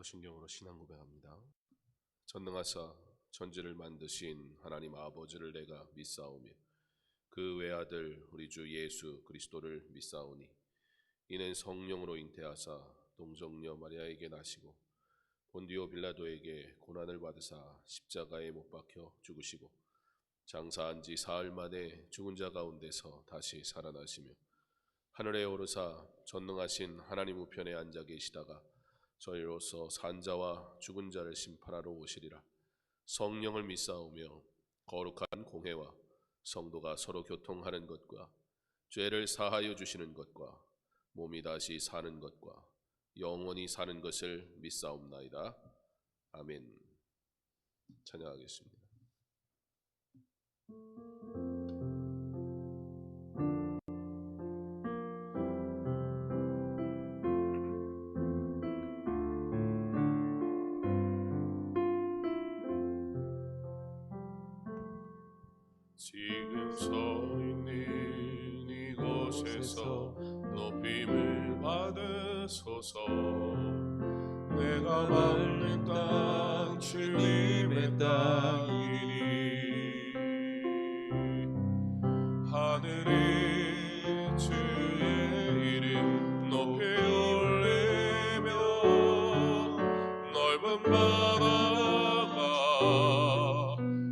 성신경으로 신앙 고백합니다. 전능하사 천지를 만드신 하나님 아버지를 내가 믿사오며 그 외아들 우리 주 예수 그리스도를 믿사오니 이는 성령으로 잉태하사 동정녀 마리아에게 나시고 본디오 빌라도에게 고난을 받으사 십자가에 못 박혀 죽으시고 장사한 지 사흘 만에 죽은 자 가운데서 다시 살아나시며 하늘에 오르사 전능하신 하나님 우편에 앉아 계시다가 저희로서 산자와 죽은 자를 심판하러 오시리라. 성령을 믿사오며 거룩한 공회와 성도가 서로 교통하는 것과 죄를 사하여 주시는 것과 몸이 다시 사는 것과 영원히 사는 것을 믿사옵나이다. 아멘. 찬양하겠습니다. 지금 서 있는 이곳에서 높임을 받으소서. 내가 밟는 땅 주님의 땅이니 하늘에 주의 이름 높이 올리며 넓은 바다가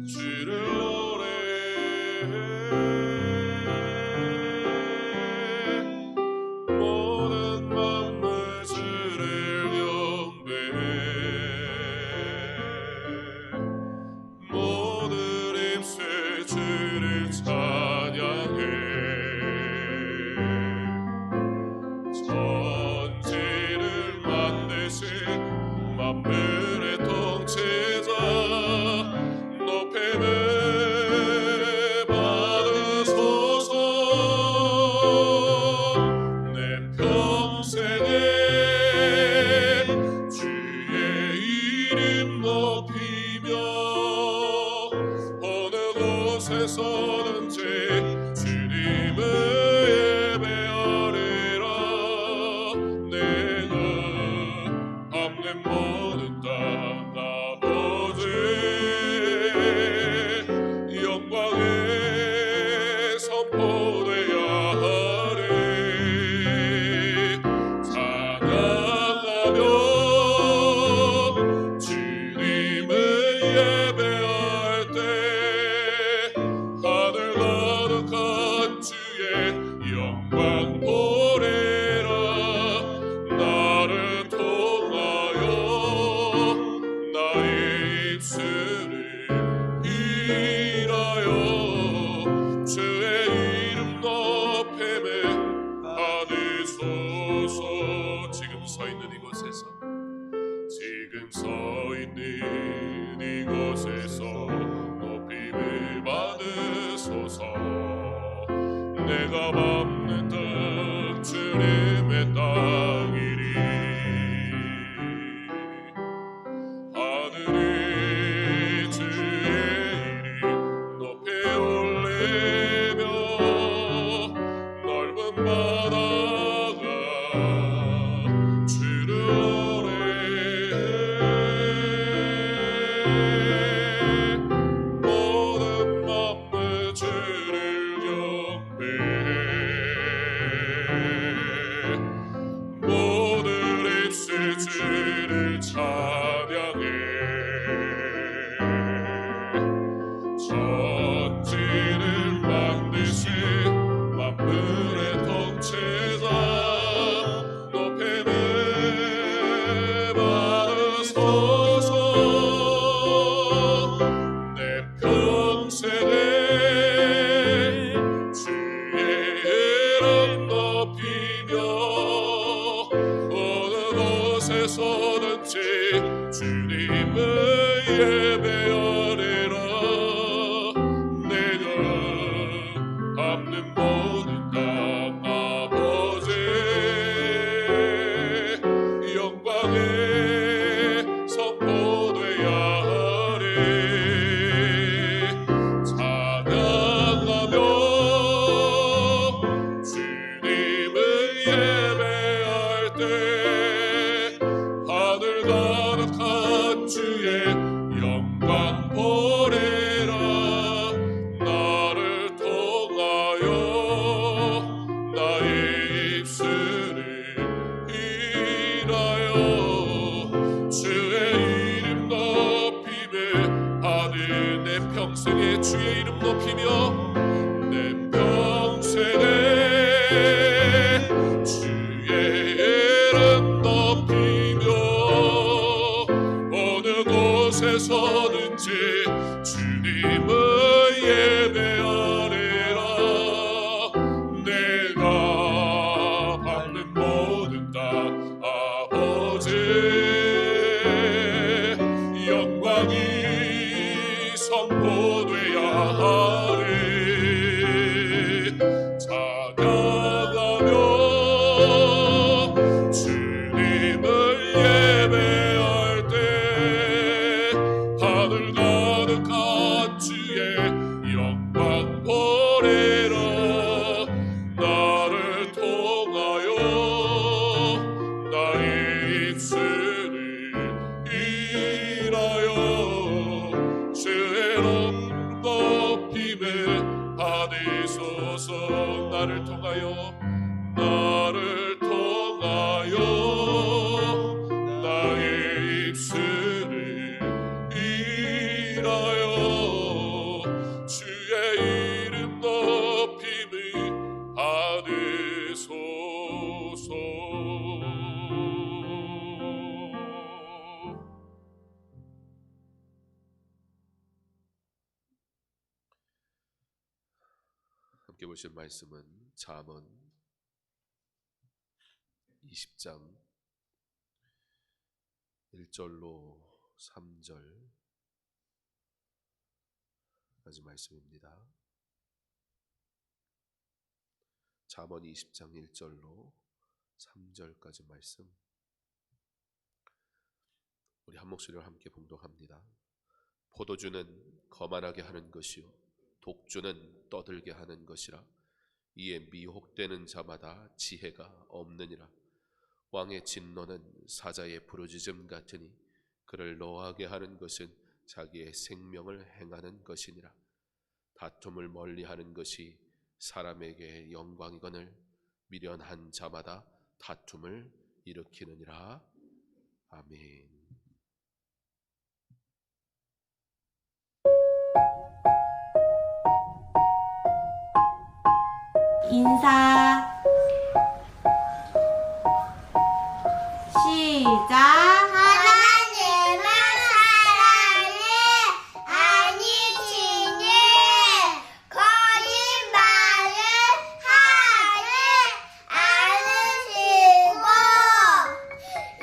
주를 모든 만물 주를 경배해 모든 입술 주를 찬양해 천지를 만드신 만물의 통치자 높임을 어디서든지 주님을 예배하리라. 내가 밟는 모든 땅 아버지 영광에 선포되어야 하리. 찬양하며 주님을 예배할 때 하늘 거룩한 주의 영광 보리라. 나를 통하여 나의 입술을 일하여 주의 이름 높임을 받으소서. 지금 서 있는 이곳에서 높임을 받으소서. 내가 밟는 땅 주님의 땅이니 하늘이 주의 이름 높이 올리며 넓은 바다가 주를 주를 찬양해 천지를 만드신 만물의 통치자 높임을 받으소서. 내 평생에 주의 이름 높이며 어디서든지 주님을 예배하리라. 내가 밟는 모든 땅 아버지 영광에 선포되어야 하리. 평생에 주의 이름 높이며 내 평생에 주의 이름 높이며 어느 곳에서든지 주님을 예배하리라. 내가 받는 모든 것 아버지 영광이 선포돼야 하리. 찬양하며 주님을 예배할 때 하늘 가득한 주의 영광 보리라. 나를 통하여 나의 입술을 일하여 주의 이름 높임을 받으소서. 나를 통하여 나의 입술을 일하여 주의 이름 높임을 받으소서. 함께 보실 말씀은 잠언 20장 1절로 3절까지 말씀입니다. 잠언 20장 1절로 3절까지 말씀, 우리 한 목소리로 함께 봉독합니다. 포도주는 거만하게 하는 것이요 독주는 떠들게 하는 것이라. 이에 미혹되는 자마다 지혜가 없느니라. 왕의 진노는 사자의 부르짖음 같으니 그를 노하게 하는 것은 자기의 생명을 행하는 것이니라. 다툼을 멀리하는 것이 사람에게 영광이거늘 미련한 자마다 다툼을 일으키느니라. 아멘. 인사 시작. 하나님은 사랑이 아니시니 거짓말을 하지 않으시고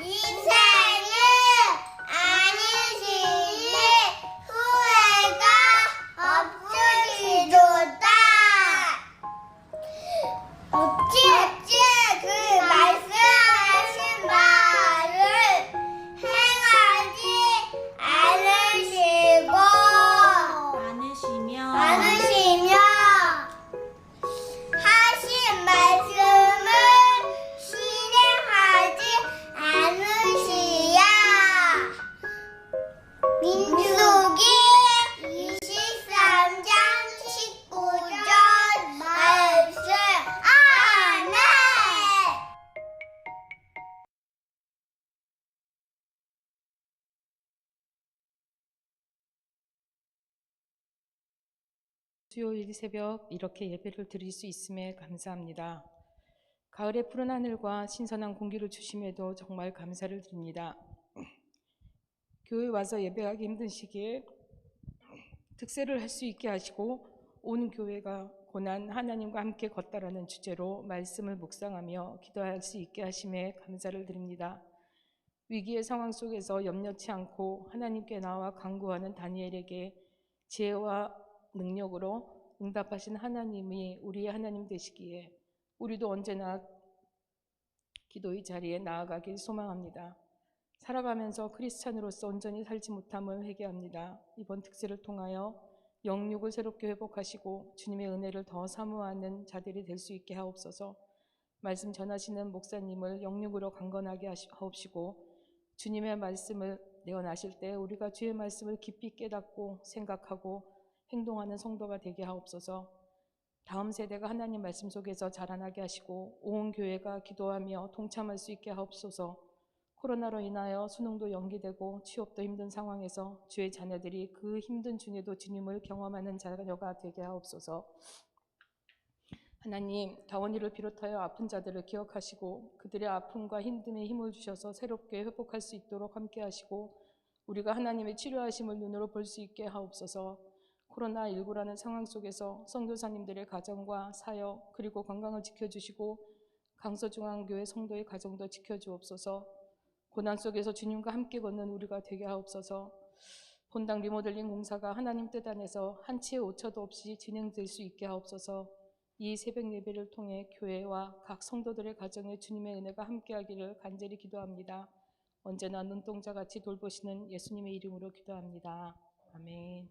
인생이 아니시니 후회가 없으시도다. 어찌 그 말씀하신 말을 행하지 않으시며 하신 말씀을 실행하지 않으시야. 민수기 23장 19절 말씀. 아멘. 수요일 새벽 이렇게 예배를 드릴 수 있음에 감사합니다. 가을의 푸른 하늘과 신선한 공기를 주심에도 정말 감사를 드립니다. 교회 와서 예배하기 힘든 시기에 특세를 할 수 있게 하시고 온 교회가 고난 하나님과 함께 걷다라는 주제로 말씀을 묵상하며 기도할 수 있게 하심에 감사를 드립니다. 위기의 상황 속에서 염려치 않고 하나님께 나와 간구하는 다니엘에게 지혜와 능력으로 응답하신 하나님이 우리의 하나님 되시기에 우리도 언제나 기도의 자리에 나아가길 소망합니다. 살아가면서 크리스찬으로서 온전히 살지 못함을 회개합니다. 이번 특세를 통하여 영육을 새롭게 회복하시고 주님의 은혜를 더 사모하는 자들이 될 수 있게 하옵소서. 말씀 전하시는 목사님을 영육으로 강건하게 하옵시고 주님의 말씀을 내어나실 때 우리가 주의 말씀을 깊이 깨닫고 생각하고 행동하는 성도가 되게 하옵소서. 다음 세대가 하나님 말씀 속에서 자라나게 하시고 온 교회가 기도하며 동참할 수 있게 하옵소서. 코로나로 인하여 수능도 연기되고 취업도 힘든 상황에서 주의 자녀들이 그 힘든 중에도 주님을 경험하는 자녀가 되게 하옵소서. 하나님, 다원이를 비롯하여 아픈 자들을 기억하시고 그들의 아픔과 힘듦에 힘을 주셔서 새롭게 회복할 수 있도록 함께 하시고 우리가 하나님의 치료하심을 눈으로 볼 수 있게 하옵소서. 코로나19라는 상황 속에서 선교사님들의 가정과 사역 그리고 건강을 지켜주시고 강서중앙교회 성도의 가정도 지켜주옵소서. 고난 속에서 주님과 함께 걷는 우리가 되게 하옵소서. 본당 리모델링 공사가 하나님 뜻 안에서 한 치의 오차도 없이 진행될 수 있게 하옵소서. 이 새벽 예배를 통해 교회와 각 성도들의 가정에 주님의 은혜가 함께하기를 간절히 기도합니다. 언제나 눈동자같이 돌보시는 예수님의 이름으로 기도합니다. 아멘.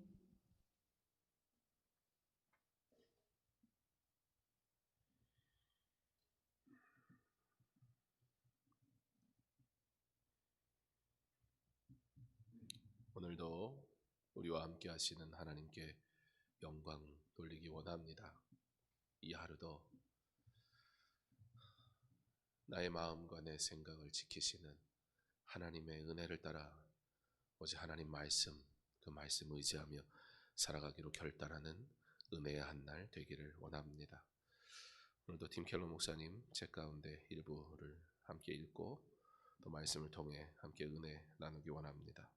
오늘도 우리와 함께 하시는 하나님께 영광 돌리기 원합니다. 이 하루도 나의 마음과 내 생각을 지키시는 하나님의 은혜를 따라 오직 하나님 말씀, 그 말씀 의지하며 살아가기로 결단하는 은혜의 한 날 되기를 원합니다. 오늘도 팀 켈러 목사님 책 가운데 일부를 함께 읽고 또 말씀을 통해 함께 은혜 나누기 원합니다.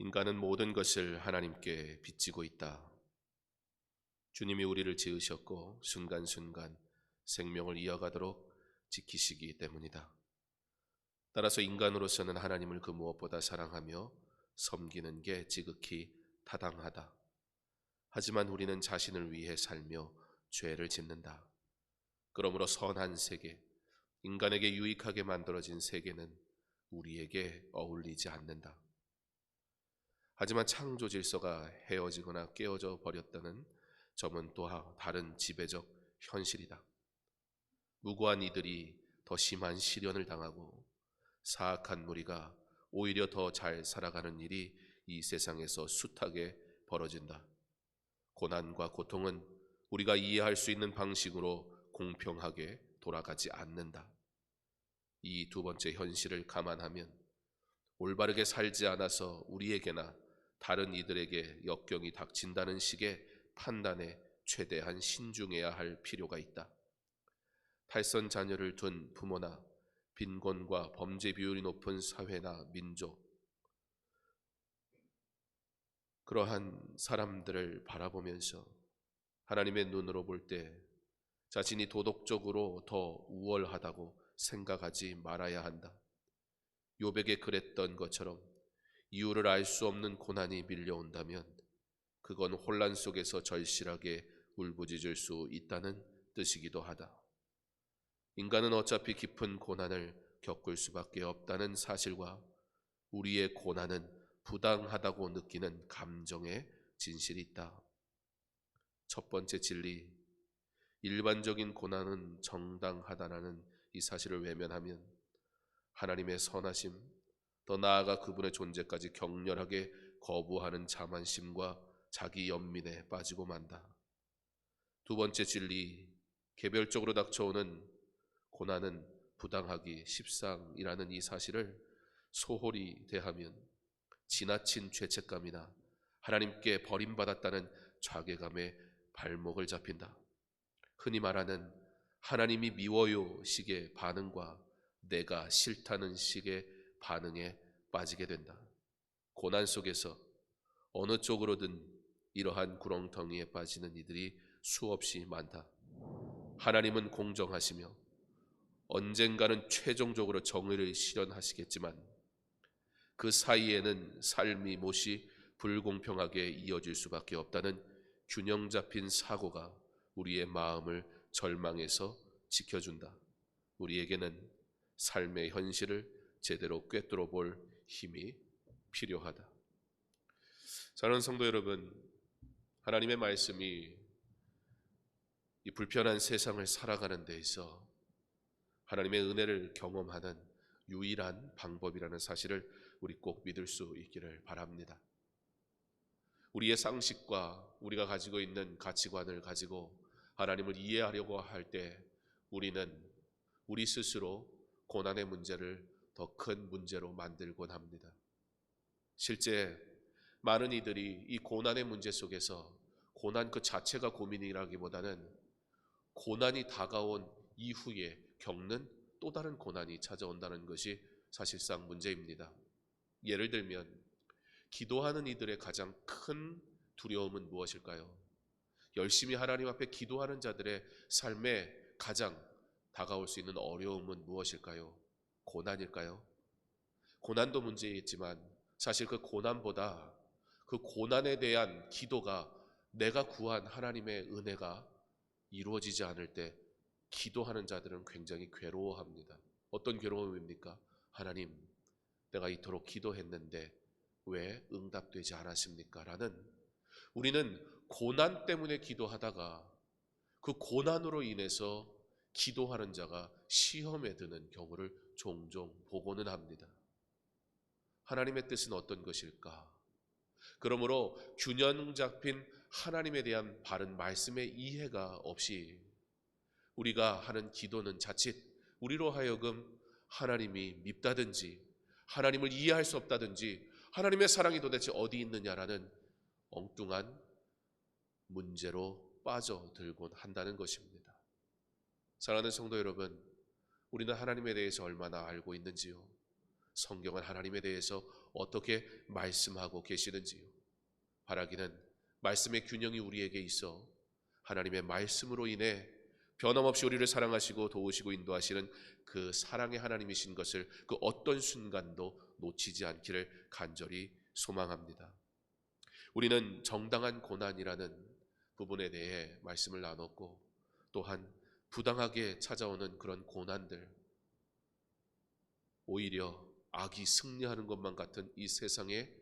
인간은 모든 것을 하나님께 빚지고 있다. 주님이 우리를 지으셨고 순간순간 생명을 이어가도록 지키시기 때문이다. 따라서 인간으로서는 하나님을 그 무엇보다 사랑하며 섬기는 게 지극히 타당하다. 하지만 우리는 자신을 위해 살며 죄를 짓는다. 그러므로 선한 세계, 인간에게 유익하게 만들어진 세계는 우리에게 어울리지 않는다. 하지만 창조 질서가 헤어지거나 깨어져 버렸다는 점은 또 다른 지배적 현실이다. 무고한 이들이 더 심한 시련을 당하고 사악한 무리가 오히려 더 잘 살아가는 일이 이 세상에서 숱하게 벌어진다. 고난과 고통은 우리가 이해할 수 있는 방식으로 공평하게 돌아가지 않는다. 이 두 번째 현실을 감안하면 올바르게 살지 않아서 우리에게나 다른 이들에게 역경이 닥친다는 식의 판단에 최대한 신중해야 할 필요가 있다. 탈선 자녀를 둔 부모나 빈곤과 범죄 비율이 높은 사회나 민족, 그러한 사람들을 바라보면서 하나님의 눈으로 볼 때 자신이 도덕적으로 더 우월하다고 생각하지 말아야 한다. 욥에게 그랬던 것처럼 이유를 알 수 없는 고난이 밀려온다면 그건 혼란 속에서 절실하게 울부짖을 수 있다는 뜻이기도 하다. 인간은 어차피 깊은 고난을 겪을 수밖에 없다는 사실과 우리의 고난은 부당하다고 느끼는 감정의 진실이 있다. 첫 번째 진리, 일반적인 고난은 정당하다는 이 사실을 외면하면 하나님의 선하심, 더 나아가 그분의 존재까지 격렬하게 거부하는 자만심과 자기 연민에 빠지고 만다. 두 번째 진리, 개별적으로 닥쳐오는 고난은 부당하기 십상이라는 이 사실을 소홀히 대하면 지나친 죄책감이나 하나님께 버림받았다는 자괴감에 발목을 잡힌다. 흔히 말하는 하나님이 미워요 식의 반응과 내가 싫다는 식의 반응에 빠지게 된다. 고난 속에서 어느 쪽으로든 이러한 구렁텅이에 빠지는 이들이 수없이 많다. 하나님은 공정하시며 언젠가는 최종적으로 정의를 실현하시겠지만 그 사이에는 삶이 몹시 불공평하게 이어질 수밖에 없다는 균형 잡힌 사고가 우리의 마음을 절망에서 지켜준다. 우리에게는 삶의 현실을 제대로 꿰뚫어 볼 힘이 필요하다. 사랑하는 성도 여러분, 하나님의 말씀이 이 불편한 세상을 살아가는 데 있어 하나님의 은혜를 경험하는 유일한 방법이라는 사실을 우리 꼭 믿을 수 있기를 바랍니다. 우리의 상식과 우리가 가지고 있는 가치관을 가지고 하나님을 이해하려고 할 때 우리는 우리 스스로 고난의 문제를 더 큰 문제로 만들곤 합니다. 실제 많은 이들이 이 고난의 문제 속에서 고난 그 자체가 고민이라기보다는 고난이 다가온 이후에 겪는 또 다른 고난이 찾아온다는 것이 사실상 문제입니다. 예를 들면 기도하는 이들의 가장 큰 두려움은 무엇일까요? 열심히 하나님 앞에 기도하는 자들의 삶에 가장 다가올 수 있는 어려움은 무엇일까요? 고난일까요? 고난도 문제이겠지만 사실 그 고난보다 그 고난에 대한 기도가 내가 구한 하나님의 은혜가 이루어지지 않을 때 기도하는 자들은 굉장히 괴로워합니다. 어떤 괴로움입니까? 하나님, 내가 이토록 기도했는데 왜 응답되지 않았습니까? 라는, 우리는 고난 때문에 기도하다가 그 고난으로 인해서 기도하는 자가 시험에 드는 경우를 종종 보고는 합니다. 하나님의 뜻은 어떤 것일까? 그러므로 균형 잡힌 하나님에 대한 바른 말씀의 이해가 없이 우리가 하는 기도는 자칫 우리로 하여금 하나님이 밉다든지 하나님을 이해할 수 없다든지 하나님의 사랑이 도대체 어디 있느냐라는 엉뚱한 문제로 빠져들곤 한다는 것입니다. 사랑하는 성도 여러분, 우리는 하나님에 대해서 얼마나 알고 있는지요? 성경은 하나님에 대해서 어떻게 말씀하고 계시는지요? 바라기는 말씀의 균형이 우리에게 있어 하나님의 말씀으로 인해 변함없이 우리를 사랑하시고 도우시고 인도하시는 그 사랑의 하나님이신 것을 그 어떤 순간도 놓치지 않기를 간절히 소망합니다. 우리는 정당한 고난이라는 부분에 대해 말씀을 나눴고, 또한 부당하게 찾아오는 그런 고난들, 오히려 악이 승리하는 것만 같은 이 세상의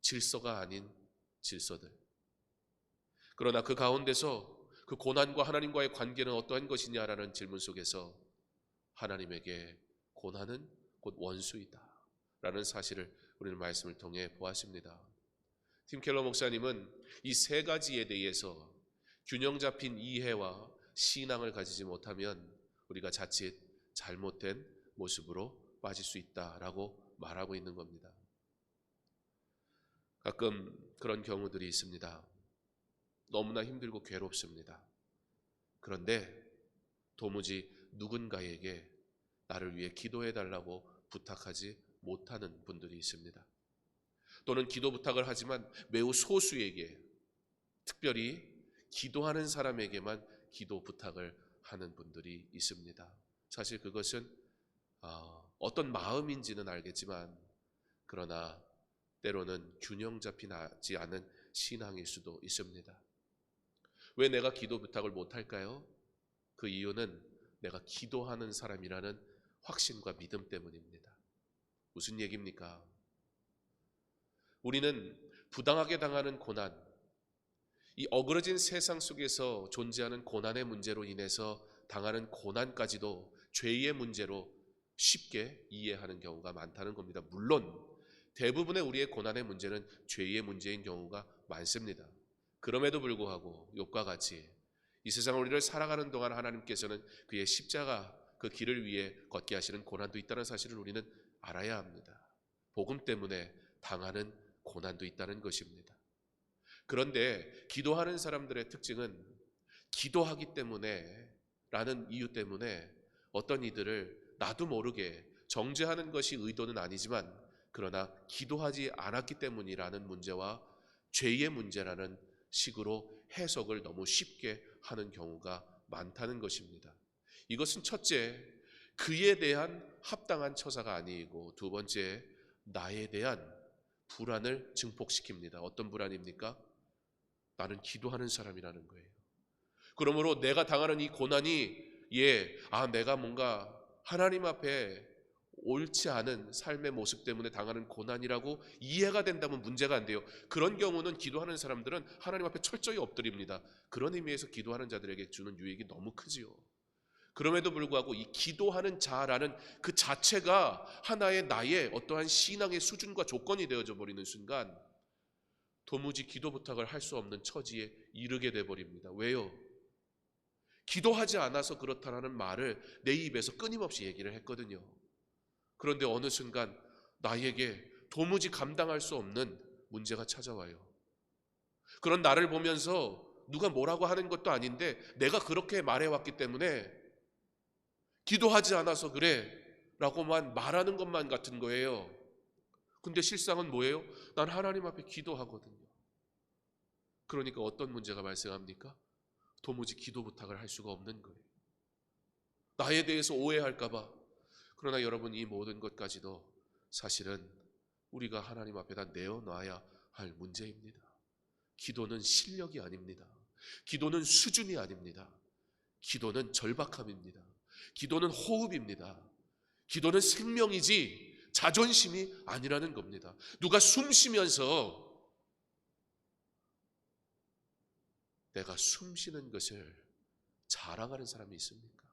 질서가 아닌 질서들, 그러나 그 가운데서 그 고난과 하나님과의 관계는 어떠한 것이냐라는 질문 속에서 하나님에게 고난은 곧 원수이다 라는 사실을 우리는 말씀을 통해 보았습니다. 팀 켈러 목사님은 이 세 가지에 대해서 균형 잡힌 이해와 신앙을 가지지 못하면 우리가 자칫 잘못된 모습으로 빠질 수 있다라고 말하고 있는 겁니다. 가끔 그런 경우들이 있습니다. 너무나 힘들고 괴롭습니다. 그런데 도무지 누군가에게 나를 위해 기도해달라고 부탁하지 못하는 분들이 있습니다. 또는 기도 부탁을 하지만 매우 소수에게, 특별히 기도하는 사람에게만 기도 부탁을 하는 분들이 있습니다. 사실 그것은 어떤 마음인지는 알겠지만, 그러나 때로는 균형 잡히지 않은 신앙일 수도 있습니다. 왜 내가 기도 부탁을 못할까요? 그 이유는 내가 기도하는 사람이라는 확신과 믿음 때문입니다. 무슨 얘기입니까? 우리는 부당하게 당하는 고난, 이 어그러진 세상 속에서 존재하는 고난의 문제로 인해서 당하는 고난까지도 죄의 문제로 쉽게 이해하는 경우가 많다는 겁니다. 물론 대부분의 우리의 고난의 문제는 죄의 문제인 경우가 많습니다. 그럼에도 불구하고 욥과 같이 이 세상 우리를 살아가는 동안 하나님께서는 그의 십자가 그 길을 위해 걷게 하시는 고난도 있다는 사실을 우리는 알아야 합니다. 복음 때문에 당하는 고난도 있다는 것입니다. 그런데 기도하는 사람들의 특징은 기도하기 때문에 라는 이유 때문에 어떤 이들을 나도 모르게 정죄하는 것이 의도는 아니지만, 그러나 기도하지 않았기 때문이라는 문제와 죄의 문제라는 식으로 해석을 너무 쉽게 하는 경우가 많다는 것입니다. 이것은 첫째, 그에 대한 합당한 처사가 아니고, 두 번째, 나에 대한 불안을 증폭시킵니다. 어떤 불안입니까? 나는 기도하는 사람이라는 거예요. 그러므로 내가 당하는 이 고난이 내가 뭔가 하나님 앞에 옳지 않은 삶의 모습 때문에 당하는 고난이라고 이해가 된다면 문제가 안 돼요. 그런 경우는 기도하는 사람들은 하나님 앞에 철저히 엎드립니다. 그런 의미에서 기도하는 자들에게 주는 유익이 너무 크지요. 그럼에도 불구하고 이 기도하는 자라는 그 자체가 하나의 나의 어떠한 신앙의 수준과 조건이 되어져 버리는 순간 도무지 기도 부탁을 할 수 없는 처지에 이르게 돼 버립니다. 왜요? 기도하지 않아서 그렇다라는 말을 내 입에서 끊임없이 얘기를 했거든요. 그런데 어느 순간 나에게 도무지 감당할 수 없는 문제가 찾아와요. 그런 나를 보면서 누가 뭐라고 하는 것도 아닌데 내가 그렇게 말해왔기 때문에 기도하지 않아서 그래 라고만 말하는 것만 같은 거예요. 근데 실상은 뭐예요? 난 하나님 앞에 기도하거든요. 그러니까 어떤 문제가 발생합니까? 도무지 기도 부탁을 할 수가 없는 거예요. 나에 대해서 오해할까 봐. 그러나 여러분, 이 모든 것까지도 사실은 우리가 하나님 앞에다 내어놔야 할 문제입니다. 기도는 실력이 아닙니다. 기도는 수준이 아닙니다. 기도는 절박함입니다. 기도는 호흡입니다. 기도는 생명이지 자존심이 아니라는 겁니다. 누가 숨 쉬면서 내가 숨 쉬는 것을 자랑하는 사람이 있습니까?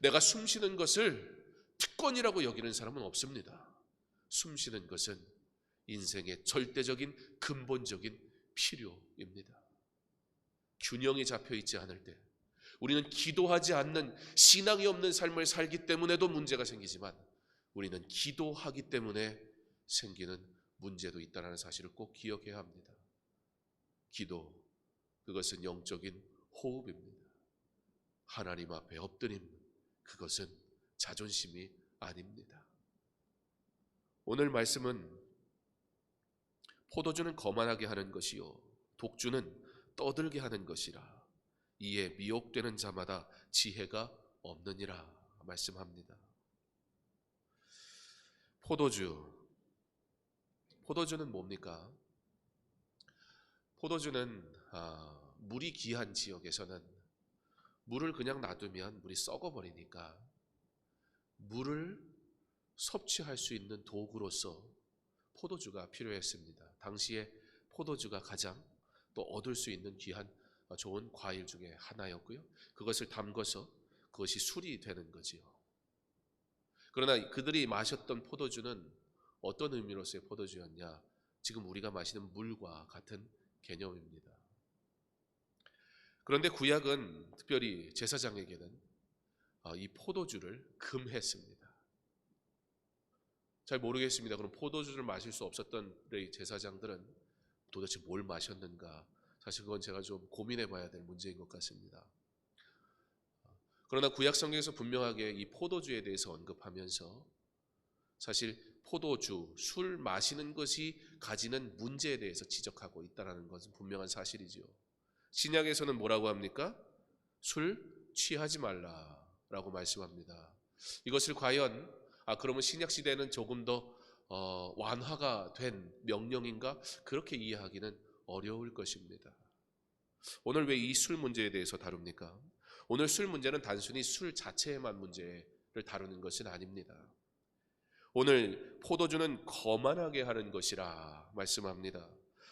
내가 숨 쉬는 것을 특권이라고 여기는 사람은 없습니다. 숨 쉬는 것은 인생의 절대적인 근본적인 필요입니다. 균형이 잡혀 있지 않을 때 우리는 기도하지 않는 신앙이 없는 삶을 살기 때문에도 문제가 생기지만 우리는 기도하기 때문에 생기는 문제도 있다는 사실을 꼭 기억해야 합니다. 기도, 그것은 영적인 호흡입니다. 하나님 앞에 엎드림, 그것은 자존심이 아닙니다. 오늘 말씀은 포도주는 거만하게 하는 것이요 독주는 떠들게 하는 것이라 이에 미혹되는 자마다 지혜가 없느니라 말씀합니다. 포도주는 뭡니까? 포도주는 물이 귀한 지역에서는 물을 그냥 놔두면 물이 썩어버리니까 물을 섭취할 수 있는 도구로서 포도주가 필요했습니다. 당시에 포도주가 가장 또 얻을 수 있는 귀한 좋은 과일 중에 하나였고요. 그것을 담궈서 그것이 술이 되는 거지요. 그러나 그들이 마셨던 포도주는 어떤 의미로서의 포도주였냐? 지금 우리가 마시는 물과 같은 개념입니다. 그런데 구약은 특별히 제사장에게는 이 포도주를 금했습니다. 잘 모르겠습니다. 그럼 포도주를 마실 수 없었던 제사장들은 도대체 뭘 마셨는가? 사실 그건 제가 좀 고민해 봐야 될 문제인 것 같습니다. 그러나 구약 성경에서 분명하게 이 포도주에 대해서 언급하면서 사실 포도주, 술 마시는 것이 가지는 문제에 대해서 지적하고 있다는 것은 분명한 사실이지요. 신약에서는 뭐라고 합니까? 술 취하지 말라라고 말씀합니다. 이것을 과연 그러면 신약 시대는 조금 더 완화가 된 명령인가? 그렇게 이해하기는 어려울 것입니다. 오늘 왜 이 술 문제에 대해서 다룹니까? 오늘 술 문제는 단순히 술 자체에만 문제를 다루는 것은 아닙니다. 오늘 포도주는 거만하게 하는 것이라 말씀합니다.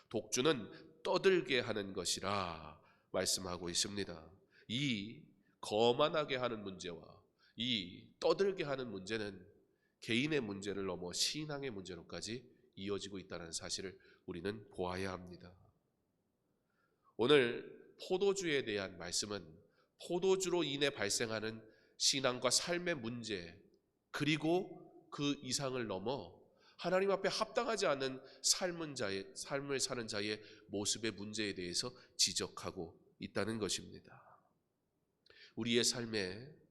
독주는 떠들게 하는 것이라 말씀하고 있습니다. 이 거만하게 하는 문제와 이 떠들게 하는 문제는 개인의 문제를 넘어 신앙의 문제로까지 이어지고 있다는 사실을 우리는 보아야 합니다. 오늘 포도주에 대한 말씀은 포도주로 인해 발생하는 신앙과 삶의 문제, 그리고 그 이상을 넘어 하나님 앞에 합당하지 않은 삶을 사는 자의 모습의 문제에 대해서 지적하고 있다는 것입니다. 우리의 삶에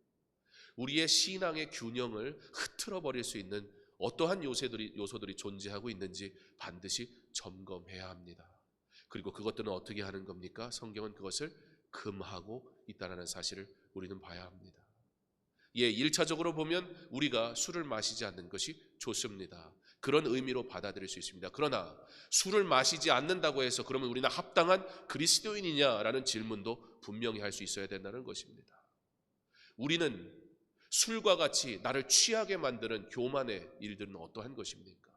우리의 신앙의 균형을 흐트러 버릴 수 있는 어떠한 요소들이 존재하고 있는지 반드시 점검해야 합니다. 그리고 그것들은 어떻게 하는 겁니까? 성경은 그것을 금하고 있다는 사실을 우리는 봐야 합니다. 1차적으로 보면 우리가 술을 마시지 않는 것이 좋습니다. 그런 의미로 받아들일 수 있습니다. 그러나 술을 마시지 않는다고 해서 그러면 우리는 합당한 그리스도인이냐라는 질문도 분명히 할 수 있어야 된다는 것입니다. 우리는 술과 같이 나를 취하게 만드는 교만의 일들은 어떠한 것입니까?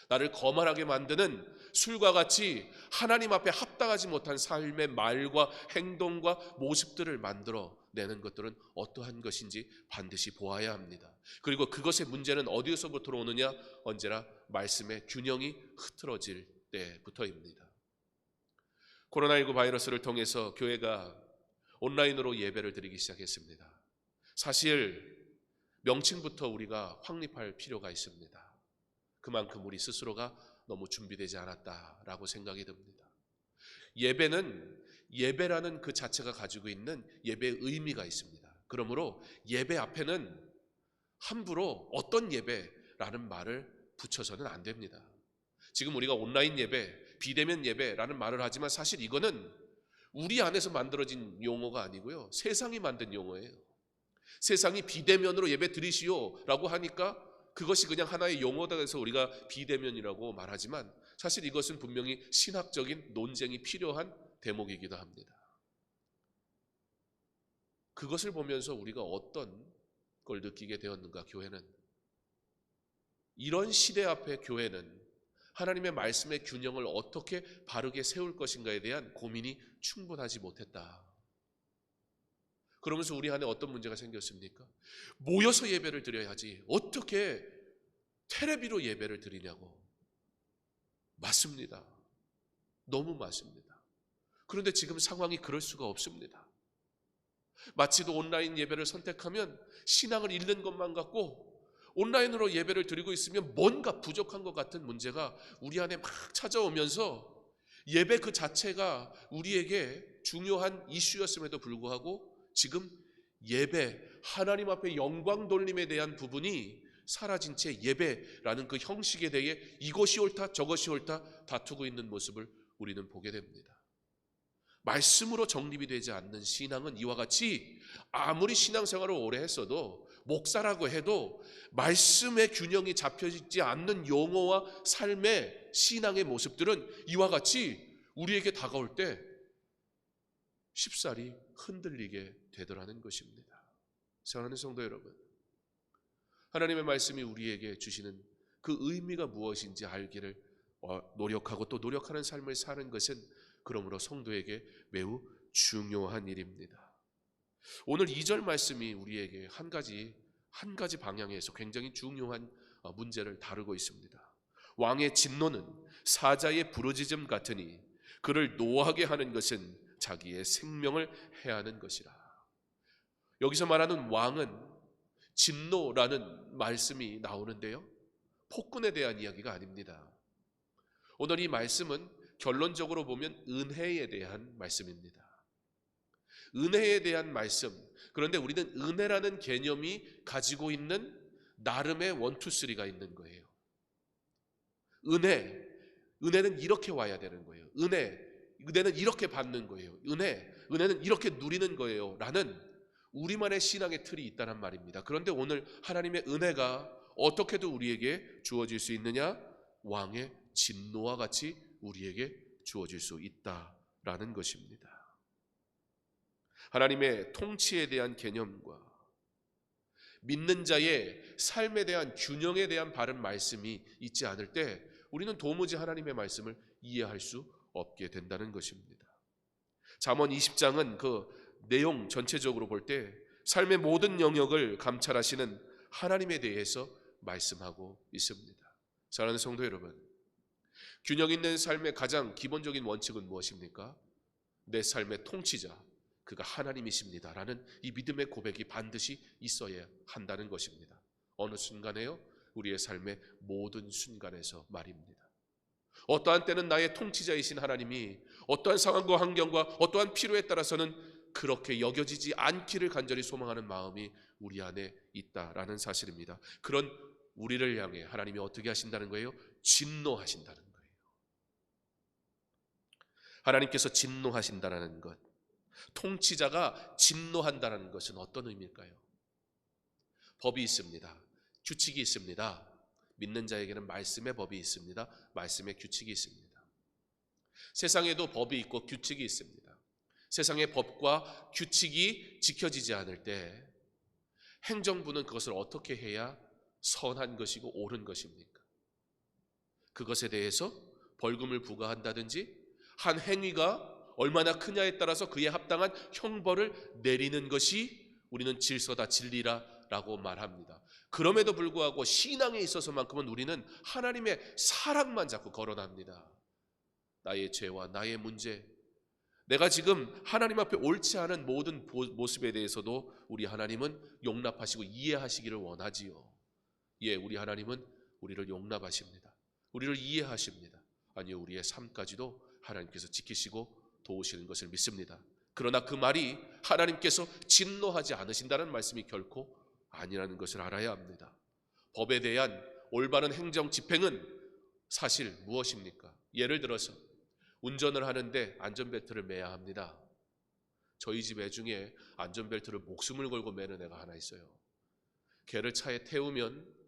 나를 거만하게 만드는 술과 같이 하나님 앞에 합당하지 못한 삶의 말과 행동과 모습들을 만들어 내는 것들은 어떠한 것인지 반드시 보아야 합니다. 그리고 그것의 문제는 어디서부터 오느냐? 언제나 말씀의 균형이 흐트러질 때부터입니다. 코로나19 바이러스를 통해서 교회가 온라인으로 예배를 드리기 시작했습니다. 사실 명칭부터 우리가 확립할 필요가 있습니다. 그만큼 우리 스스로가 너무 준비되지 않았다라고 생각이 듭니다. 예배는 예배라는 그 자체가 가지고 있는 예배의 의미가 있습니다. 그러므로 예배 앞에는 함부로 어떤 예배라는 말을 붙여서는 안 됩니다. 지금 우리가 온라인 예배, 비대면 예배라는 말을 하지만 사실 이거는 우리 안에서 만들어진 용어가 아니고요, 세상이 만든 용어예요. 세상이 비대면으로 예배 드리시오라고 하니까 그것이 그냥 하나의 용어다 해서 우리가 비대면이라고 말하지만 사실 이것은 분명히 신학적인 논쟁이 필요한 대목이기도 합니다. 그것을 보면서 우리가 어떤 걸 느끼게 되었는가? 교회는 이런 시대 앞에 교회는 하나님의 말씀의 균형을 어떻게 바르게 세울 것인가에 대한 고민이 충분하지 못했다. 그러면서 우리 안에 어떤 문제가 생겼습니까? 모여서 예배를 드려야지 어떻게 테레비로 예배를 드리냐고. 맞습니다. 너무 맞습니다. 그런데 지금 상황이 그럴 수가 없습니다. 마치도 온라인 예배를 선택하면 신앙을 잃는 것만 같고 온라인으로 예배를 드리고 있으면 뭔가 부족한 것 같은 문제가 우리 안에 막 찾아오면서 예배 그 자체가 우리에게 중요한 이슈였음에도 불구하고 지금 예배, 하나님 앞에 영광 돌림에 대한 부분이 사라진 채 예배라는 그 형식에 대해 이것이 옳다 저것이 옳다 다투고 있는 모습을 우리는 보게 됩니다. 말씀으로 정립이 되지 않는 신앙은 이와 같이 아무리 신앙생활을 오래 했어도 목사라고 해도 말씀의 균형이 잡혀있지 않는 용어와 삶의 신앙의 모습들은 이와 같이 우리에게 다가올 때 쉽사리 흔들리게 되더라는 것입니다. 사랑하는 성도 여러분, 하나님의 말씀이 우리에게 주시는 그 의미가 무엇인지 알기를 노력하고 또 노력하는 삶을 사는 것은 그러므로 성도에게 매우 중요한 일입니다. 오늘 2절 말씀이 우리에게 한 가지 방향에서 굉장히 중요한 문제를 다루고 있습니다. 왕의 진노는 사자의 부르짖음 같으니 그를 노하게 하는 것은 자기의 생명을 해하는 것이라. 여기서 말하는 왕은 진노라는 말씀이 나오는데요, 폭군에 대한 이야기가 아닙니다. 오늘 이 말씀은 결론적으로 보면 은혜에 대한 말씀입니다. 은혜에 대한 말씀. 그런데 우리는 은혜라는 개념이 가지고 있는 나름의 1, 2, 3가 있는 거예요. 은혜는 이렇게 와야 되는 거예요. 은혜는 이렇게 받는 거예요. 은혜는 이렇게 누리는 거예요 라는 우리만의 신앙의 틀이 있다는 말입니다. 그런데 오늘 하나님의 은혜가 어떻게도 우리에게 주어질 수 있느냐? 왕의 진노와 같이 우리에게 주어질 수 있다라는 것입니다. 하나님의 통치에 대한 개념과 믿는 자의 삶에 대한 균형에 대한 바른 말씀이 있지 않을 때 우리는 도무지 하나님의 말씀을 이해할 수 없게 된다는 것입니다. 잠언 20장은 그 내용 전체적으로 볼 때 삶의 모든 영역을 감찰하시는 하나님에 대해서 말씀하고 있습니다. 사랑하는 성도 여러분, 균형 있는 삶의 가장 기본적인 원칙은 무엇입니까? 내 삶의 통치자, 그가 하나님이십니다 라는 이 믿음의 고백이 반드시 있어야 한다는 것입니다. 어느 순간에요? 우리의 삶의 모든 순간에서 말입니다. 어떠한 때는 나의 통치자이신 하나님이 어떠한 상황과 환경과 어떠한 필요에 따라서는 그렇게 여겨지지 않기를 간절히 소망하는 마음이 우리 안에 있다라는 사실입니다. 그런 우리를 향해 하나님이 어떻게 하신다는 거예요? 진노하신다는 거예요. 하나님께서 진노하신다는 것, 통치자가 진노한다는 것은 어떤 의미일까요? 법이 있습니다. 규칙이 있습니다. 믿는 자에게는 말씀의 법이 있습니다. 말씀의 규칙이 있습니다. 세상에도 법이 있고 규칙이 있습니다. 세상의 법과 규칙이 지켜지지 않을 때 행정부는 그것을 어떻게 해야 선한 것이고 옳은 것입니까? 그것에 대해서 벌금을 부과한다든지 한 행위가 얼마나 크냐에 따라서 그에 합당한 형벌을 내리는 것이 우리는 질서다, 진리라 라고 말합니다. 그럼에도 불구하고 신앙에 있어서만큼은 우리는 하나님의 사랑만 자꾸 거론합니다. 나의 죄와 나의 문제, 내가 지금 하나님 앞에 옳지 않은 모든 모습에 대해서도 우리 하나님은 용납하시고 이해하시기를 원하지요. 예, 우리 하나님은 우리를 용납하십니다. 우리를 이해하십니다. 아니요, 우리의 삶까지도 하나님께서 지키시고 도우시는 것을 믿습니다. 그러나 그 말이 하나님께서 진노하지 않으신다는 말씀이 결코 아니라는 것을 알아야 합니다. 법에 대한 올바른 행정 집행은 사실 무엇입니까? 예를 들어서 운전을 하는데 안전벨트를 매야 합니다. 저희 집 애 중에 안전벨트를 목숨을 걸고 매는 애가 하나 있어요. 걔를 차에 태우면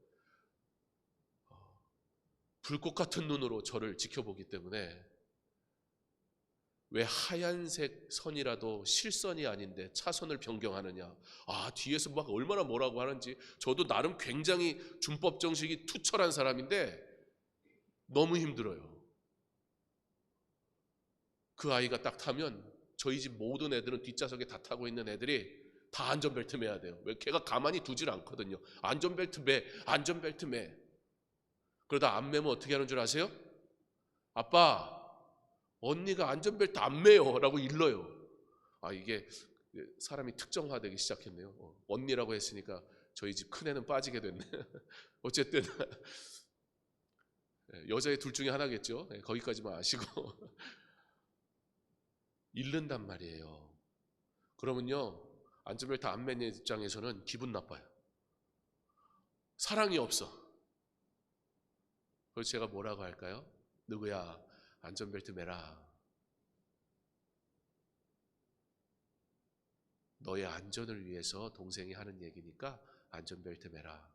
불꽃 같은 눈으로 저를 지켜보기 때문에 왜 하얀색 선이라도 실선이 아닌데 차선을 변경하느냐, 뒤에서 막 얼마나 뭐라고 하는지. 저도 나름 굉장히 준법 정식이 투철한 사람인데 너무 힘들어요. 그 아이가 딱 타면 저희 집 모든 애들은 뒷좌석에 다 타고 있는 애들이 다 안전벨트 매야 돼요. 왜? 걔가 가만히 두질 않거든요. 안전벨트 매, 안전벨트 매. 그러다 안 매면 어떻게 하는 줄 아세요? 아빠, 언니가 안전벨트 안 매요 라고 일러요. 이게 사람이 특정화되기 시작했네요. 언니라고 했으니까 저희 집 큰애는 빠지게 됐네. 어쨌든 여자애 둘 중에 하나겠죠. 거기까지만 아시고 잃는단 말이에요. 그러면요, 안전벨트 안 매는 입장에서는 기분 나빠요. 사랑이 없어. 그래서 제가 뭐라고 할까요? 누구야, 안전벨트 매라. 너의 안전을 위해서 동생이 하는 얘기니까 안전벨트 매라.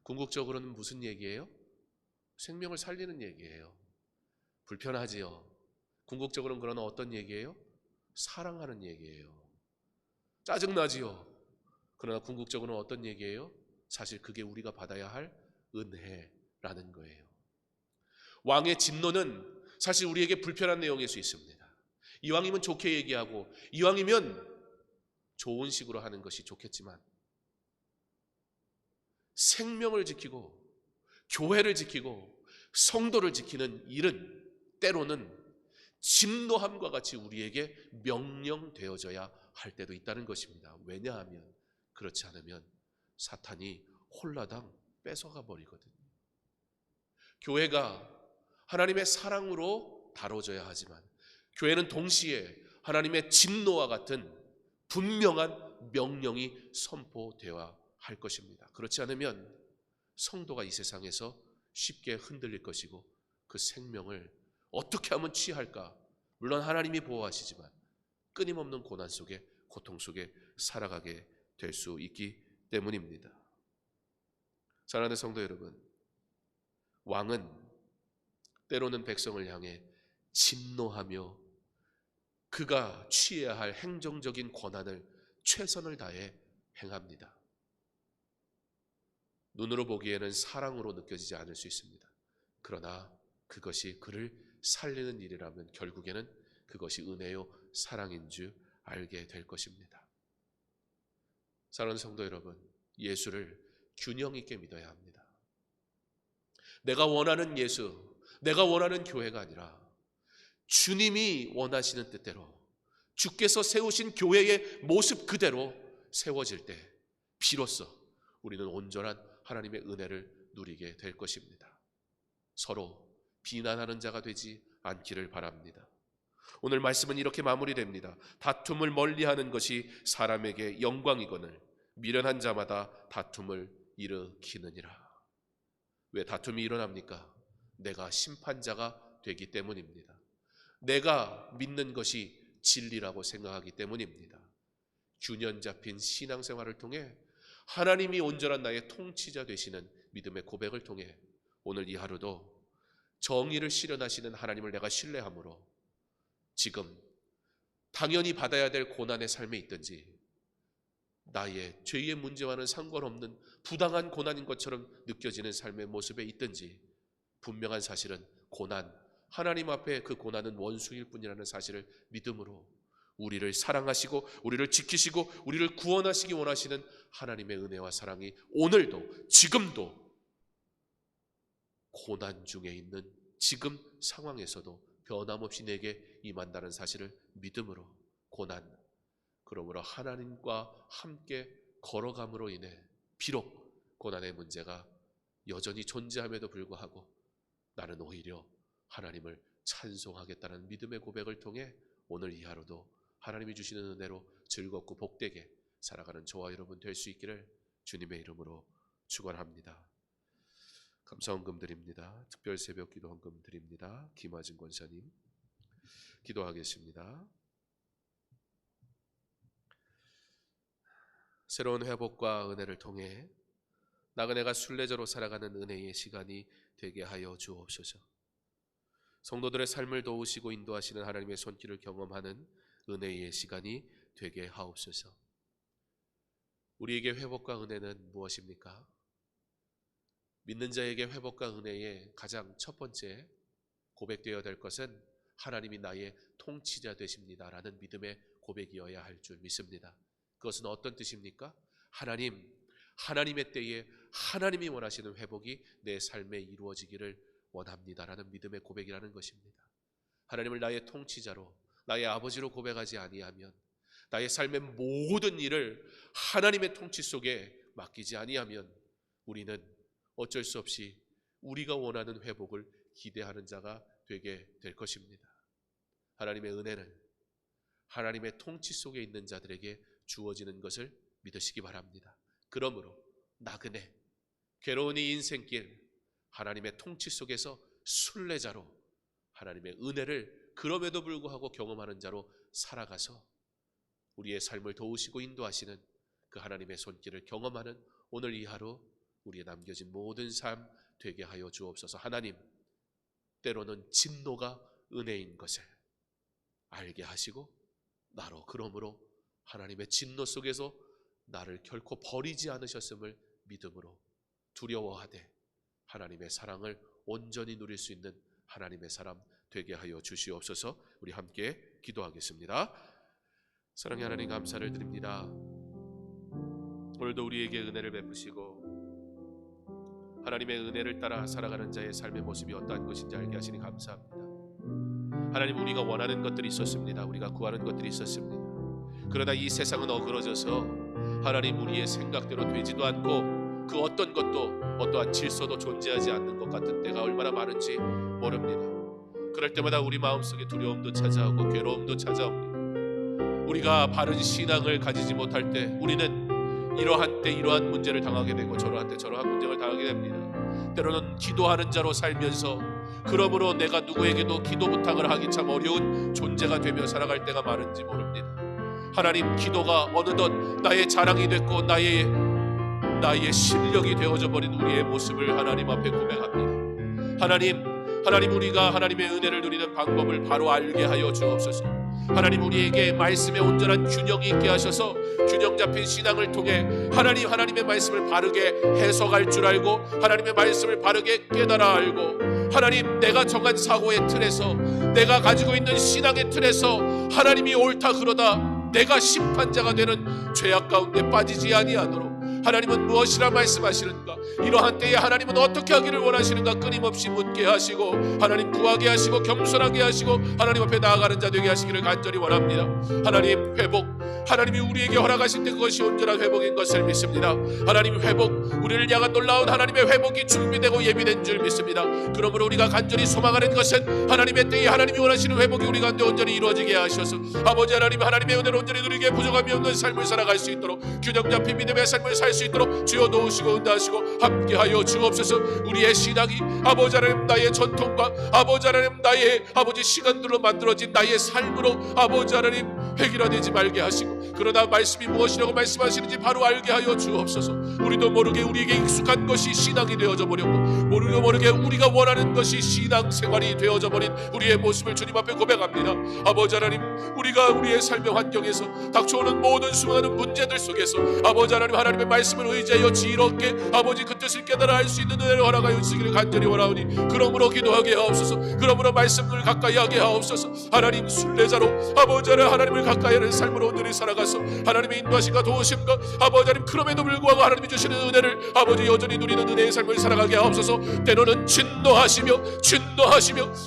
궁극적으로는 무슨 얘기예요? 생명을 살리는 얘기예요. 불편하지요. 궁극적으로는 그러나 어떤 얘기예요? 사랑하는 얘기예요. 짜증나지요. 그러나 궁극적으로는 어떤 얘기예요? 사실 그게 우리가 받아야 할 은혜라는 거예요. 왕의 진노는 사실 우리에게 불편한 내용일 수 있습니다. 이왕이면 좋게 얘기하고 이왕이면 좋은 식으로 하는 것이 좋겠지만 생명을 지키고 교회를 지키고 성도를 지키는 일은 때로는 진노함과 같이 우리에게 명령되어져야 할 때도 있다는 것입니다. 왜냐하면 그렇지 않으면 사탄이 홀라당 뺏어가 버리거든요. 교회가 하나님의 사랑으로 다뤄져야 하지만 교회는 동시에 하나님의 진노와 같은 분명한 명령이 선포되어야 할 것입니다. 그렇지 않으면 성도가 이 세상에서 쉽게 흔들릴 것이고 그 생명을 어떻게 하면 취할까? 물론 하나님이 보호하시지만 끊임없는 고난 속에, 고통 속에 살아가게 될 수 있기 때문입니다. 사랑하는 성도 여러분, 왕은 때로는 백성을 향해 진노하며 그가 취해야 할 행정적인 권한을 최선을 다해 행합니다. 눈으로 보기에는 사랑으로 느껴지지 않을 수 있습니다. 그러나 그것이 그를 살리는 일이라면 결국에는 그것이 은혜요 사랑인 줄 알게 될 것입니다. 사랑하는 성도 여러분, 예수를 균형 있게 믿어야 합니다. 내가 원하는 예수, 내가 원하는 교회가 아니라 주님이 원하시는 뜻대로 주께서 세우신 교회의 모습 그대로 세워질 때 비로소 우리는 온전한 하나님의 은혜를 누리게 될 것입니다. 서로 비난하는 자가 되지 않기를 바랍니다. 오늘 말씀은 이렇게 마무리됩니다. 다툼을 멀리하는 것이 사람에게 영광이거늘 미련한 자마다 다툼을 일으키느니라. 왜 다툼이 일어납니까? 내가 심판자가 되기 때문입니다. 내가 믿는 것이 진리라고 생각하기 때문입니다. 균형 잡힌 신앙생활을 통해 하나님이 온전한 나의 통치자 되시는 믿음의 고백을 통해 오늘 이 하루도 정의를 실현하시는 하나님을 내가 신뢰함으로 지금 당연히 받아야 될 고난의 삶에 있든지 나의 죄의 문제와는 상관없는 부당한 고난인 것처럼 느껴지는 삶의 모습에 있든지 분명한 사실은 고난, 하나님 앞에 그 고난은 원수일 뿐이라는 사실을 믿음으로 우리를 사랑하시고 우리를 지키시고 우리를 구원하시기 원하시는 하나님의 은혜와 사랑이 오늘도 지금도 고난 중에 있는 지금 상황에서도 변함없이 내게 임한다는 사실을 믿음으로 고난, 그러므로 하나님과 함께 걸어감으로 인해 비록 고난의 문제가 여전히 존재함에도 불구하고 나는 오히려 하나님을 찬송하겠다는 믿음의 고백을 통해 오늘 이 하루도 하나님이 주시는 은혜로 즐겁고 복되게 살아가는 저와 여러분 될 수 있기를 주님의 이름으로 축원합니다. 감사헌금 드립니다. 특별 새벽 기도 헌금 드립니다. 김하진 권사님 기도하겠습니다. 새로운 회복과 은혜를 통해 나그네가 순례자로 살아가는 은혜의 시간이 되게 하여 주옵소서. 성도들의 삶을 도우시고 인도하시는 하나님의 손길을 경험하는 은혜의 시간이 되게 하옵소서. 우리에게 회복과 은혜는 무엇입니까? 믿는 자에게 회복과 은혜의 가장 첫 번째 고백되어야 될 것은 하나님이 나의 통치자 되십니다라는 믿음의 고백이어야 할 줄 믿습니다. 그것은 어떤 뜻입니까? 하나님의 때에 하나님이 원하시는 회복이 내 삶에 이루어지기를 원합니다라는 믿음의 고백이라는 것입니다. 하나님을 나의 통치자로, 나의 아버지로 고백하지 아니하면, 나의 삶의 모든 일을 하나님의 통치 속에 맡기지 아니하면 우리는 어쩔 수 없이 우리가 원하는 회복을 기대하는 자가 되게 될 것입니다. 하나님의 은혜는 하나님의 통치 속에 있는 자들에게 주어지는 것을 믿으시기 바랍니다. 그러므로 나그네, 괴로운 이 인생길, 하나님의 통치 속에서 순례자로 하나님의 은혜를 그럼에도 불구하고 경험하는 자로 살아가서 우리의 삶을 도우시고 인도하시는 그 하나님의 손길을 경험하는 오늘 이 하루 우리의 남겨진 모든 삶 되게 하여 주옵소서. 하나님, 때로는 진노가 은혜인 것을 알게 하시고 나로 그러므로 하나님의 진노 속에서 나를 결코 버리지 않으셨음을 믿음으로 두려워하되 하나님의 사랑을 온전히 누릴 수 있는 하나님의 사람 되게 하여 주시옵소서. 우리 함께 기도하겠습니다. 사랑의 하나님, 감사를 드립니다. 오늘도 우리에게 은혜를 베푸시고 하나님의 은혜를 따라 살아가는 자의 삶의 모습이 어떠한 것인지 알게 하시니 감사합니다. 하나님, 우리가 원하는 것들이 있었습니다. 우리가 구하는 것들이 있었습니다. 그러나 이 세상은 어그러져서 하나님 우리의 생각대로 되지도 않고 그 어떤 것도 어떠한 질서도 존재하지 않는 것 같은 때가 얼마나 많은지 모릅니다. 그럴 때마다 우리 마음속에 두려움도 찾아오고 괴로움도 찾아옵니다. 우리가 바른 신앙을 가지지 못할 때 우리는 이러한 때 이러한 문제를 당하게 되고 저러한 때 저러한 문제를 당하게 됩니다. 때로는 기도하는 자로 살면서 그러므로 내가 누구에게도 기도 부탁을 하기 참 어려운 존재가 되며 살아갈 때가 많은지 모릅니다. 하나님, 기도가 어느덧 나의 자랑이 됐고 나의 실력이 되어져 버린 우리의 모습을 하나님 앞에 고백합니다. 하나님, 우리가 하나님의 은혜를 누리는 방법을 바로 알게 하여 주옵소서. 하나님, 우리에게 말씀의 온전한 균형이 있게 하셔서 균형 잡힌 신앙을 통해 하나님의 말씀을 바르게 해석할 줄 알고 하나님의 말씀을 바르게 깨달아 알고 하나님, 내가 정한 사고의 틀에서 내가 가지고 있는 신앙의 틀에서 하나님이 옳다 그러다 내가 심판자가 되는 죄악 가운데 빠지지 아니하도록 하나님은 무엇이라 말씀하시는가, 이러한 때에 하나님은 어떻게 하기를 원하시는가 끊임없이 묻게 하시고 하나님 구하게 하시고 겸손하게 하시고 하나님 앞에 나아가는 자 되게 하시기를 간절히 원합니다. 하나님, 회복, 하나님이 우리에게 허락하신 때 그것이 온전한 회복인 것을 믿습니다. 하나님, 회복, 우리를 향한 놀라운 하나님의 회복이 준비되고 예비된 줄 믿습니다. 그러므로 우리가 간절히 소망하는 것은 하나님의 때에 하나님이 원하시는 회복이 우리 가운데 온전히 이루어지게 하셔서 아버지 하나님, 하나님의 은혜를 온전히 누리게 부족함이 없는 삶을 살아갈 수 있도록 균형 잡힌 믿음의 삶을 살 수 있도록 주여 도우시고 은다하시고 함께하여 주옵소서. 우리의 신앙이 아버지 하나님 나의 전통과 아버지 하나님 나의 아버지 시간들로 만들어진 나의 삶으로 아버지 하나님 획일화되지 말게 하시고, 그러나 말씀이 무엇이라고 말씀하시는지 바로 알게 하여 주옵소서. 우리도 모르게 우리에게 익숙한 것이 신앙이 되어져 버렸고 우리도 모르게 우리가 원하는 것이 신앙 생활이 되어져 버린 우리의 모습을 주님 앞에 고백합니다. 아버지 하나님, 우리가 우리의 삶의 환경에서 닥쳐오는 모든 수많은 문제들 속에서 아버지 하나님, 하나님의 말씀을 의지하여 지혜롭게 아버지 그 뜻을 깨달아 알 수 있는 은혜를 허락하여 주시기를 간절히 원하오니 그러므로 기도하게 하옵소서. 그러므로 말씀을 가까이 하게 하옵소서. 하나님 순례자로 아버지 하나님을 가까이 하는 삶으로 온전히 살아가서 하나님의 인도하심과 도우심과 아버지 하나님 그럼에도 불구하고 하나님이 주시는 은혜를 아버지 여전히 누리는 은혜의 삶을 살아가게 하옵소서. 때로는 진노하시며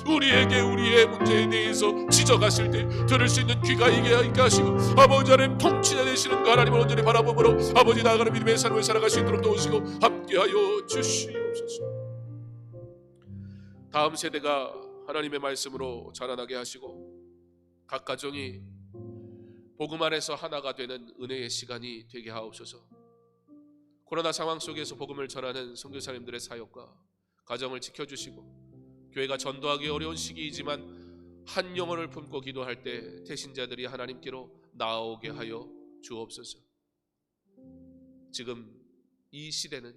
우리에게 우리의 문제에 대해서 지적하실 때 들을 수 있는 귀가 있게 하시고 아버지 하나님 통치자 되시는 그 하나님을 온전히 바라보므로 아버지 나아가는 믿음의 삶을 살아갈 수 있도록 도우시고 함께하여 주시옵소서. 다음 세대가 하나님의 말씀으로 자라나게 하시고 각 가정이 복음 안에서 하나가 되는 은혜의 시간이 되게 하옵소서. 코로나 상황 속에서 복음을 전하는 선교사님들의 사역과 가정을 지켜주시고 교회가 전도하기 어려운 시기이지만 한 영혼을 품고 기도할 때 태신자들이 하나님께로 나아오게 하여 주옵소서. 지금 이 시대는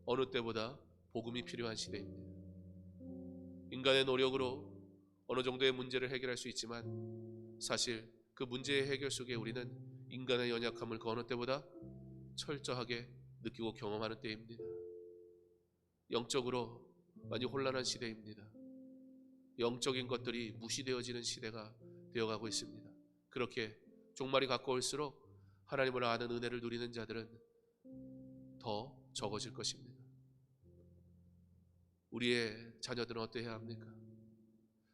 어느 때보다 복음이 필요한 시대입니다. 인간의 노력으로 어느 정도의 문제를 해결할 수 있지만 사실 그 문제의 해결 속에 우리는 인간의 연약함을 그 어느 때보다 철저하게 느끼고 경험하는 때입니다. 영적으로 많이 혼란한 시대입니다. 영적인 것들이 무시되어지는 시대가 되어가고 있습니다. 그렇게 종말이 가까울수록 하나님을 아는 은혜를 누리는 자들은 더 적어질 것입니다. 우리의 자녀들은 어떠해야 합니까?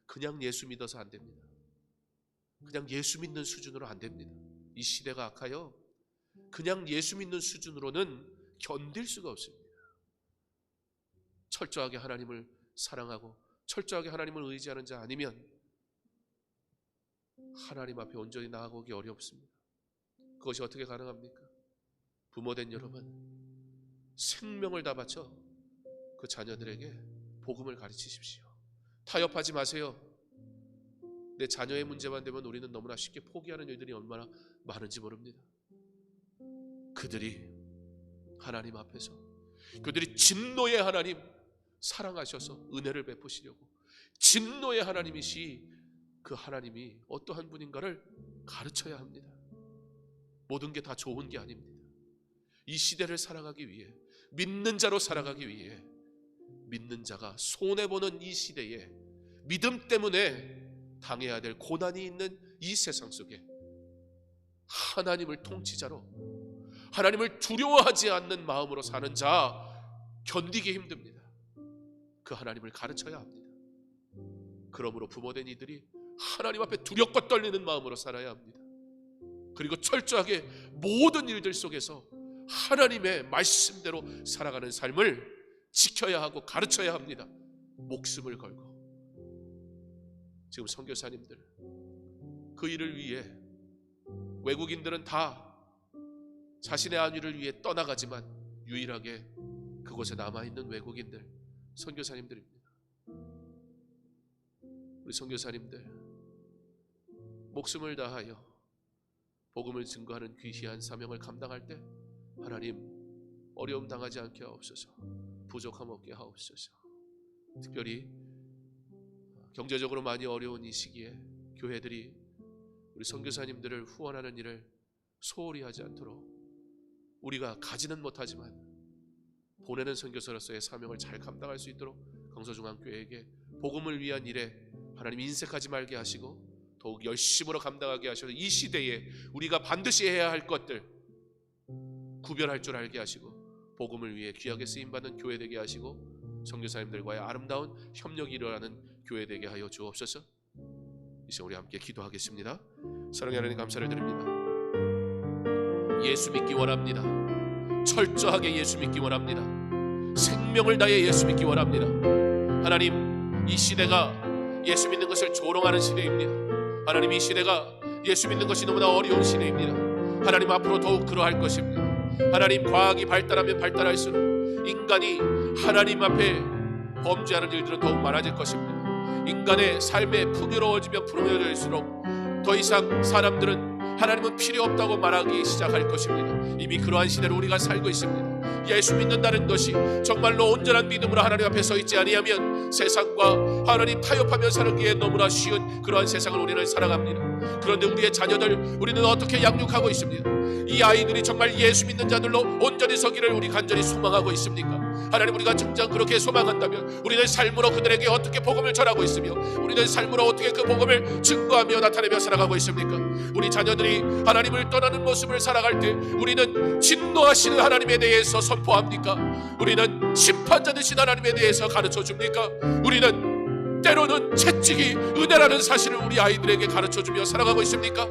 그냥 예수 믿어서 안 됩니다. 그냥 예수 믿는 수준으로 안 됩니다. 이 시대가 악하여 그냥 예수 믿는 수준으로는 견딜 수가 없습니다. 철저하게 하나님을 사랑하고 철저하게 하나님을 의지하는 자 아니면 하나님 앞에 온전히 나아가기 어렵습니다. 그것이 어떻게 가능합니까? 부모된 여러분, 생명을 다 바쳐 그 자녀들에게 복음을 가르치십시오. 타협하지 마세요. 내 자녀의 문제만 되면 우리는 너무나 쉽게 포기하는 일들이 얼마나 많은지 모릅니다. 그들이 하나님 앞에서 그들이 진노의 하나님 사랑하셔서 은혜를 베푸시려고 진노의 하나님이시 그 하나님이 어떠한 분인가를 가르쳐야 합니다. 모든 게 다 좋은 게 아닙니다. 이 시대를 살아가기 위해 믿는 자로 살아가기 위해 믿는 자가 손해보는 이 시대에 믿음 때문에 당해야 될 고난이 있는 이 세상 속에 하나님을 통치자로 하나님을 두려워하지 않는 마음으로 사는 자 견디기 힘듭니다. 그 하나님을 가르쳐야 합니다. 그러므로 부모된 이들이 하나님 앞에 두렵고 떨리는 마음으로 살아야 합니다. 그리고 철저하게 모든 일들 속에서 하나님의 말씀대로 살아가는 삶을 지켜야 하고 가르쳐야 합니다. 목숨을 걸고. 지금 선교사님들 그 일을 위해 외국인들은 다 자신의 안위를 위해 떠나가지만 유일하게 그곳에 남아있는 외국인들 선교사님들입니다. 우리 선교사님들 목숨을 다하여 복음을 증거하는 귀시한 사명을 감당할 때 하나님 어려움 당하지 않게 하옵소서. 부족함 없게 하옵소서. 특별히 경제적으로 많이 어려운 이 시기에 교회들이 우리 선교사님들을 후원하는 일을 소홀히 하지 않도록 우리가 가지는 못하지만 보내는 선교사로서의 사명을 잘 감당할 수 있도록 강서중앙교회에게 복음을 위한 일에 하나님 인색하지 말게 하시고 더욱 열심으로 감당하게 하셔서 이 시대에 우리가 반드시 해야 할 것들 구별할 줄 알게 하시고 복음을 위해 귀하게 쓰임받는 교회 되게 하시고 선교사님들과의 아름다운 협력이 일어나는 교회 되게 하여 주옵소서. 이제 우리 함께 기도하겠습니다. 사랑하는 하나님 감사를 드립니다. 예수 믿기 원합니다. 철저하게 예수 믿기 원합니다. 생명을 다해 예수 믿기 원합니다. 하나님 이 시대가 예수 믿는 것을 조롱하는 시대입니다. 하나님 이 시대가 예수 믿는 것이 너무나 어려운 시대입니다. 하나님 앞으로 더욱 그러할 것입니다. 하나님 과학이 발달하면 발달할수록 인간이 하나님 앞에 범죄하는 일들은 더욱 많아질 것입니다. 인간의 삶에 풍요로워지면 풍요로워질수록 더 이상 사람들은 하나님은 필요 없다고 말하기 시작할 것입니다. 이미 그러한 시대를 우리가 살고 있습니다. 예수 믿는다는 것이 정말로 온전한 믿음으로 하나님 앞에 서 있지 아니하면 세상과 하나님 타협하며 살기에 너무나 쉬운 그러한 세상을 우리는 살아갑니다. 그런데 우리의 자녀들 우리는 어떻게 양육하고 있습니다? 이 아이들이 정말 예수 믿는 자들로 온전히 서기를 우리 간절히 소망하고 있습니까? 하나님, 우리가 정작 그렇게 소망한다면 우리는 삶으로 그들에게 어떻게 복음을 전하고 있으며 우리는 삶으로 어떻게 그 복음을 증거하며 나타내며 살아가고 있습니까? 우리 자녀들이 하나님을 떠나는 모습을 살아갈 때 우리는 진노하시는 하나님에 대해서 선포합니까? 우리는 심판자 되신 하나님에 대해서 가르쳐 줍니까? 우리는 때로는 채찍이 은혜라는 사실을 우리 아이들에게 가르쳐주며 살아가고 있습니까?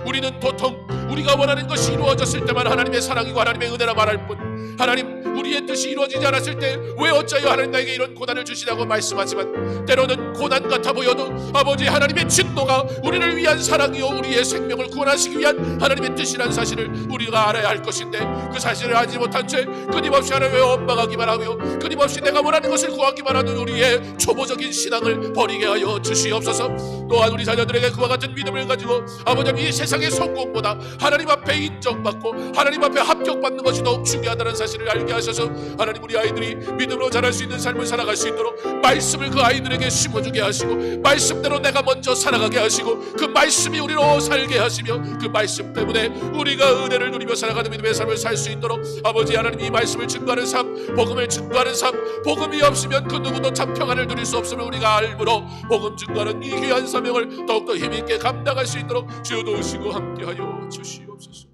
우리는 보통 우리가 원하는 것이 이루어졌을 때만 하나님의 사랑이고 하나님의 은혜라 말할 뿐, 하나님 우리의 뜻이 이루어지지 않았을 때 왜 어찌하여 하나님 나에게 이런 고난을 주시냐고 말씀하지만, 때로는 고난 같아 보여도 아버지 하나님의 진노가 우리를 위한 사랑이요 우리의 생명을 구원하시기 위한 하나님의 뜻이라는 사실을 우리가 알아야 할 것인데, 그 사실을 알지 못한 채 끊임없이 하나님을 원망하기만 하며 끊임없이 내가 원하는 것을 구하기만 하는 우리의 초보적인 신앙을 버리게 하여 주시옵소서. 또한 우리 자녀들에게 그와 같은 믿음을 가지고 아버지 이 세상의 성공보다 하나님 앞에 인정받고 하나님 앞에 합격받는 것이 더욱 중요하다는 사실을 알게 하셔서 하나님 우리 아이들이 믿음으로 자랄 수 있는 삶을 살아갈 수 있도록 말씀을 그 아이들에게 심어주게 하시고 말씀대로 내가 먼저 살아가게 하시고 그 말씀이 우리로 살게 하시며 그 말씀 때문에 우리가 은혜를 누리며 살아가는 믿음의 삶을 살 수 있도록 아버지 하나님 이 말씀을 증거하는 삶, 복음을 증거하는 삶, 복음이 없으면 그 누구도 참 평안을 누릴 수 없음을 우리가 알므로 복음 증거하는 이 귀한 사명을 더욱더 힘있게 감당할 수 있도록 주여 도우시고 함께하여 주시옵소서.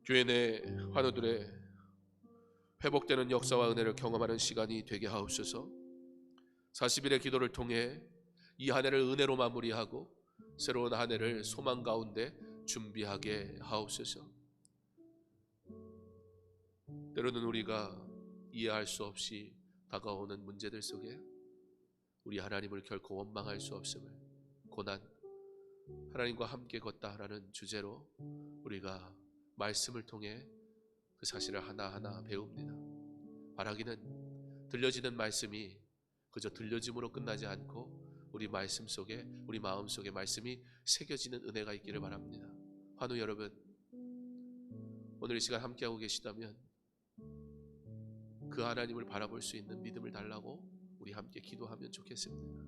교회 내 환우들의 회복되는 역사와 은혜를 경험하는 시간이 되게 하옵소서. 40일의 기도를 통해 이 한 해를 은혜로 마무리하고 새로운 한 해를 소망 가운데 준비하게 하옵소서. 때로는 우리가 이해할 수 없이 다가오는 문제들 속에 우리 하나님을 결코 원망할 수 없음을, 고난, 하나님과 함께 걷다라는 주제로 우리가 말씀을 통해 그 사실을 하나하나 배웁니다. 바라기는 들려지는 말씀이 그저 들려짐으로 끝나지 않고 우리 말씀 속에, 우리 마음 속에 말씀이 새겨지는 은혜가 있기를 바랍니다. 환우 여러분, 오늘 이 시간 함께하고 계시다면 그 하나님을 바라볼 수 있는 믿음을 달라고 우리 함께 기도하면 좋겠습니다.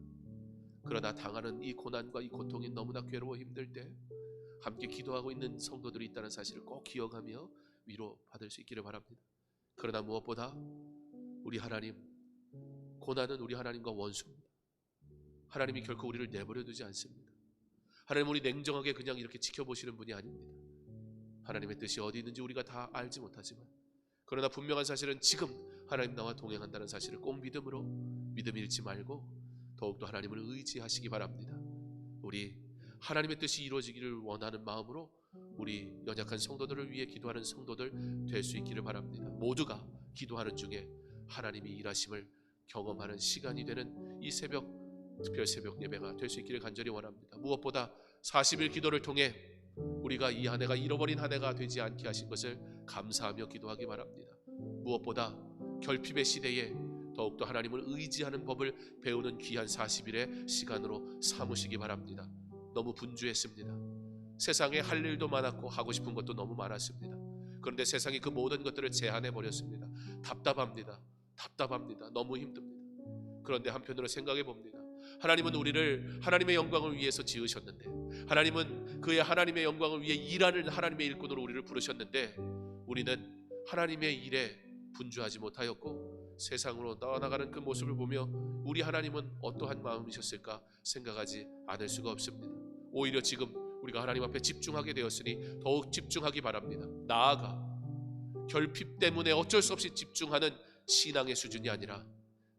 그러나 당하는 이 고난과 이 고통이 너무나 괴로워 힘들 때 함께 기도하고 있는 성도들이 있다는 사실을 꼭 기억하며 위로받을 수 있기를 바랍니다. 그러나 무엇보다 우리 하나님, 고난은 우리 하나님과 원수입니다. 하나님이 결코 우리를 내버려 두지 않습니다. 하나님 우리 냉정하게 그냥 이렇게 지켜보시는 분이 아닙니다. 하나님의 뜻이 어디 있는지 우리가 다 알지 못하지만, 그러나 분명한 사실은 지금 하나님 나와 동행한다는 사실을 꼭 믿음으로, 믿음 잃지 말고 더욱더 하나님을 의지하시기 바랍니다. 우리 하나님의 뜻이 이루어지기를 원하는 마음으로 우리 연약한 성도들을 위해 기도하는 성도들 될 수 있기를 바랍니다. 모두가 기도하는 중에 하나님이 일하심을 경험하는 시간이 되는 이 새벽, 특별 새벽 예배가 될 수 있기를 간절히 원합니다. 무엇보다 40일 기도를 통해 우리가 이 한 해가 잃어버린 한 해가 되지 않게 하신 것을 감사하며 기도하기 바랍니다. 무엇보다 결핍의 시대에 더욱더 하나님을 의지하는 법을 배우는 귀한 40일의 시간으로 삼으시기 바랍니다. 너무 분주했습니다. 세상에 할 일도 많았고 하고 싶은 것도 너무 많았습니다. 그런데 세상이 그 모든 것들을 제한해 버렸습니다. 답답합니다. 너무 힘듭니다. 그런데 한편으로 생각해 봅니다. 하나님은 우리를 하나님의 영광을 위해서 지으셨는데, 하나님은 그의 하나님의 영광을 위해 일하는 하나님의 일꾼으로 우리를 부르셨는데, 우리는 하나님의 일에 분주하지 못하였고 세상으로 떠나가는 그 모습을 보며 우리 하나님은 어떠한 마음이셨을까 생각하지 않을 수가 없습니다. 오히려 지금 우리가 하나님 앞에 집중하게 되었으니 더욱 집중하기 바랍니다. 나아가 결핍 때문에 어쩔 수 없이 집중하는 신앙의 수준이 아니라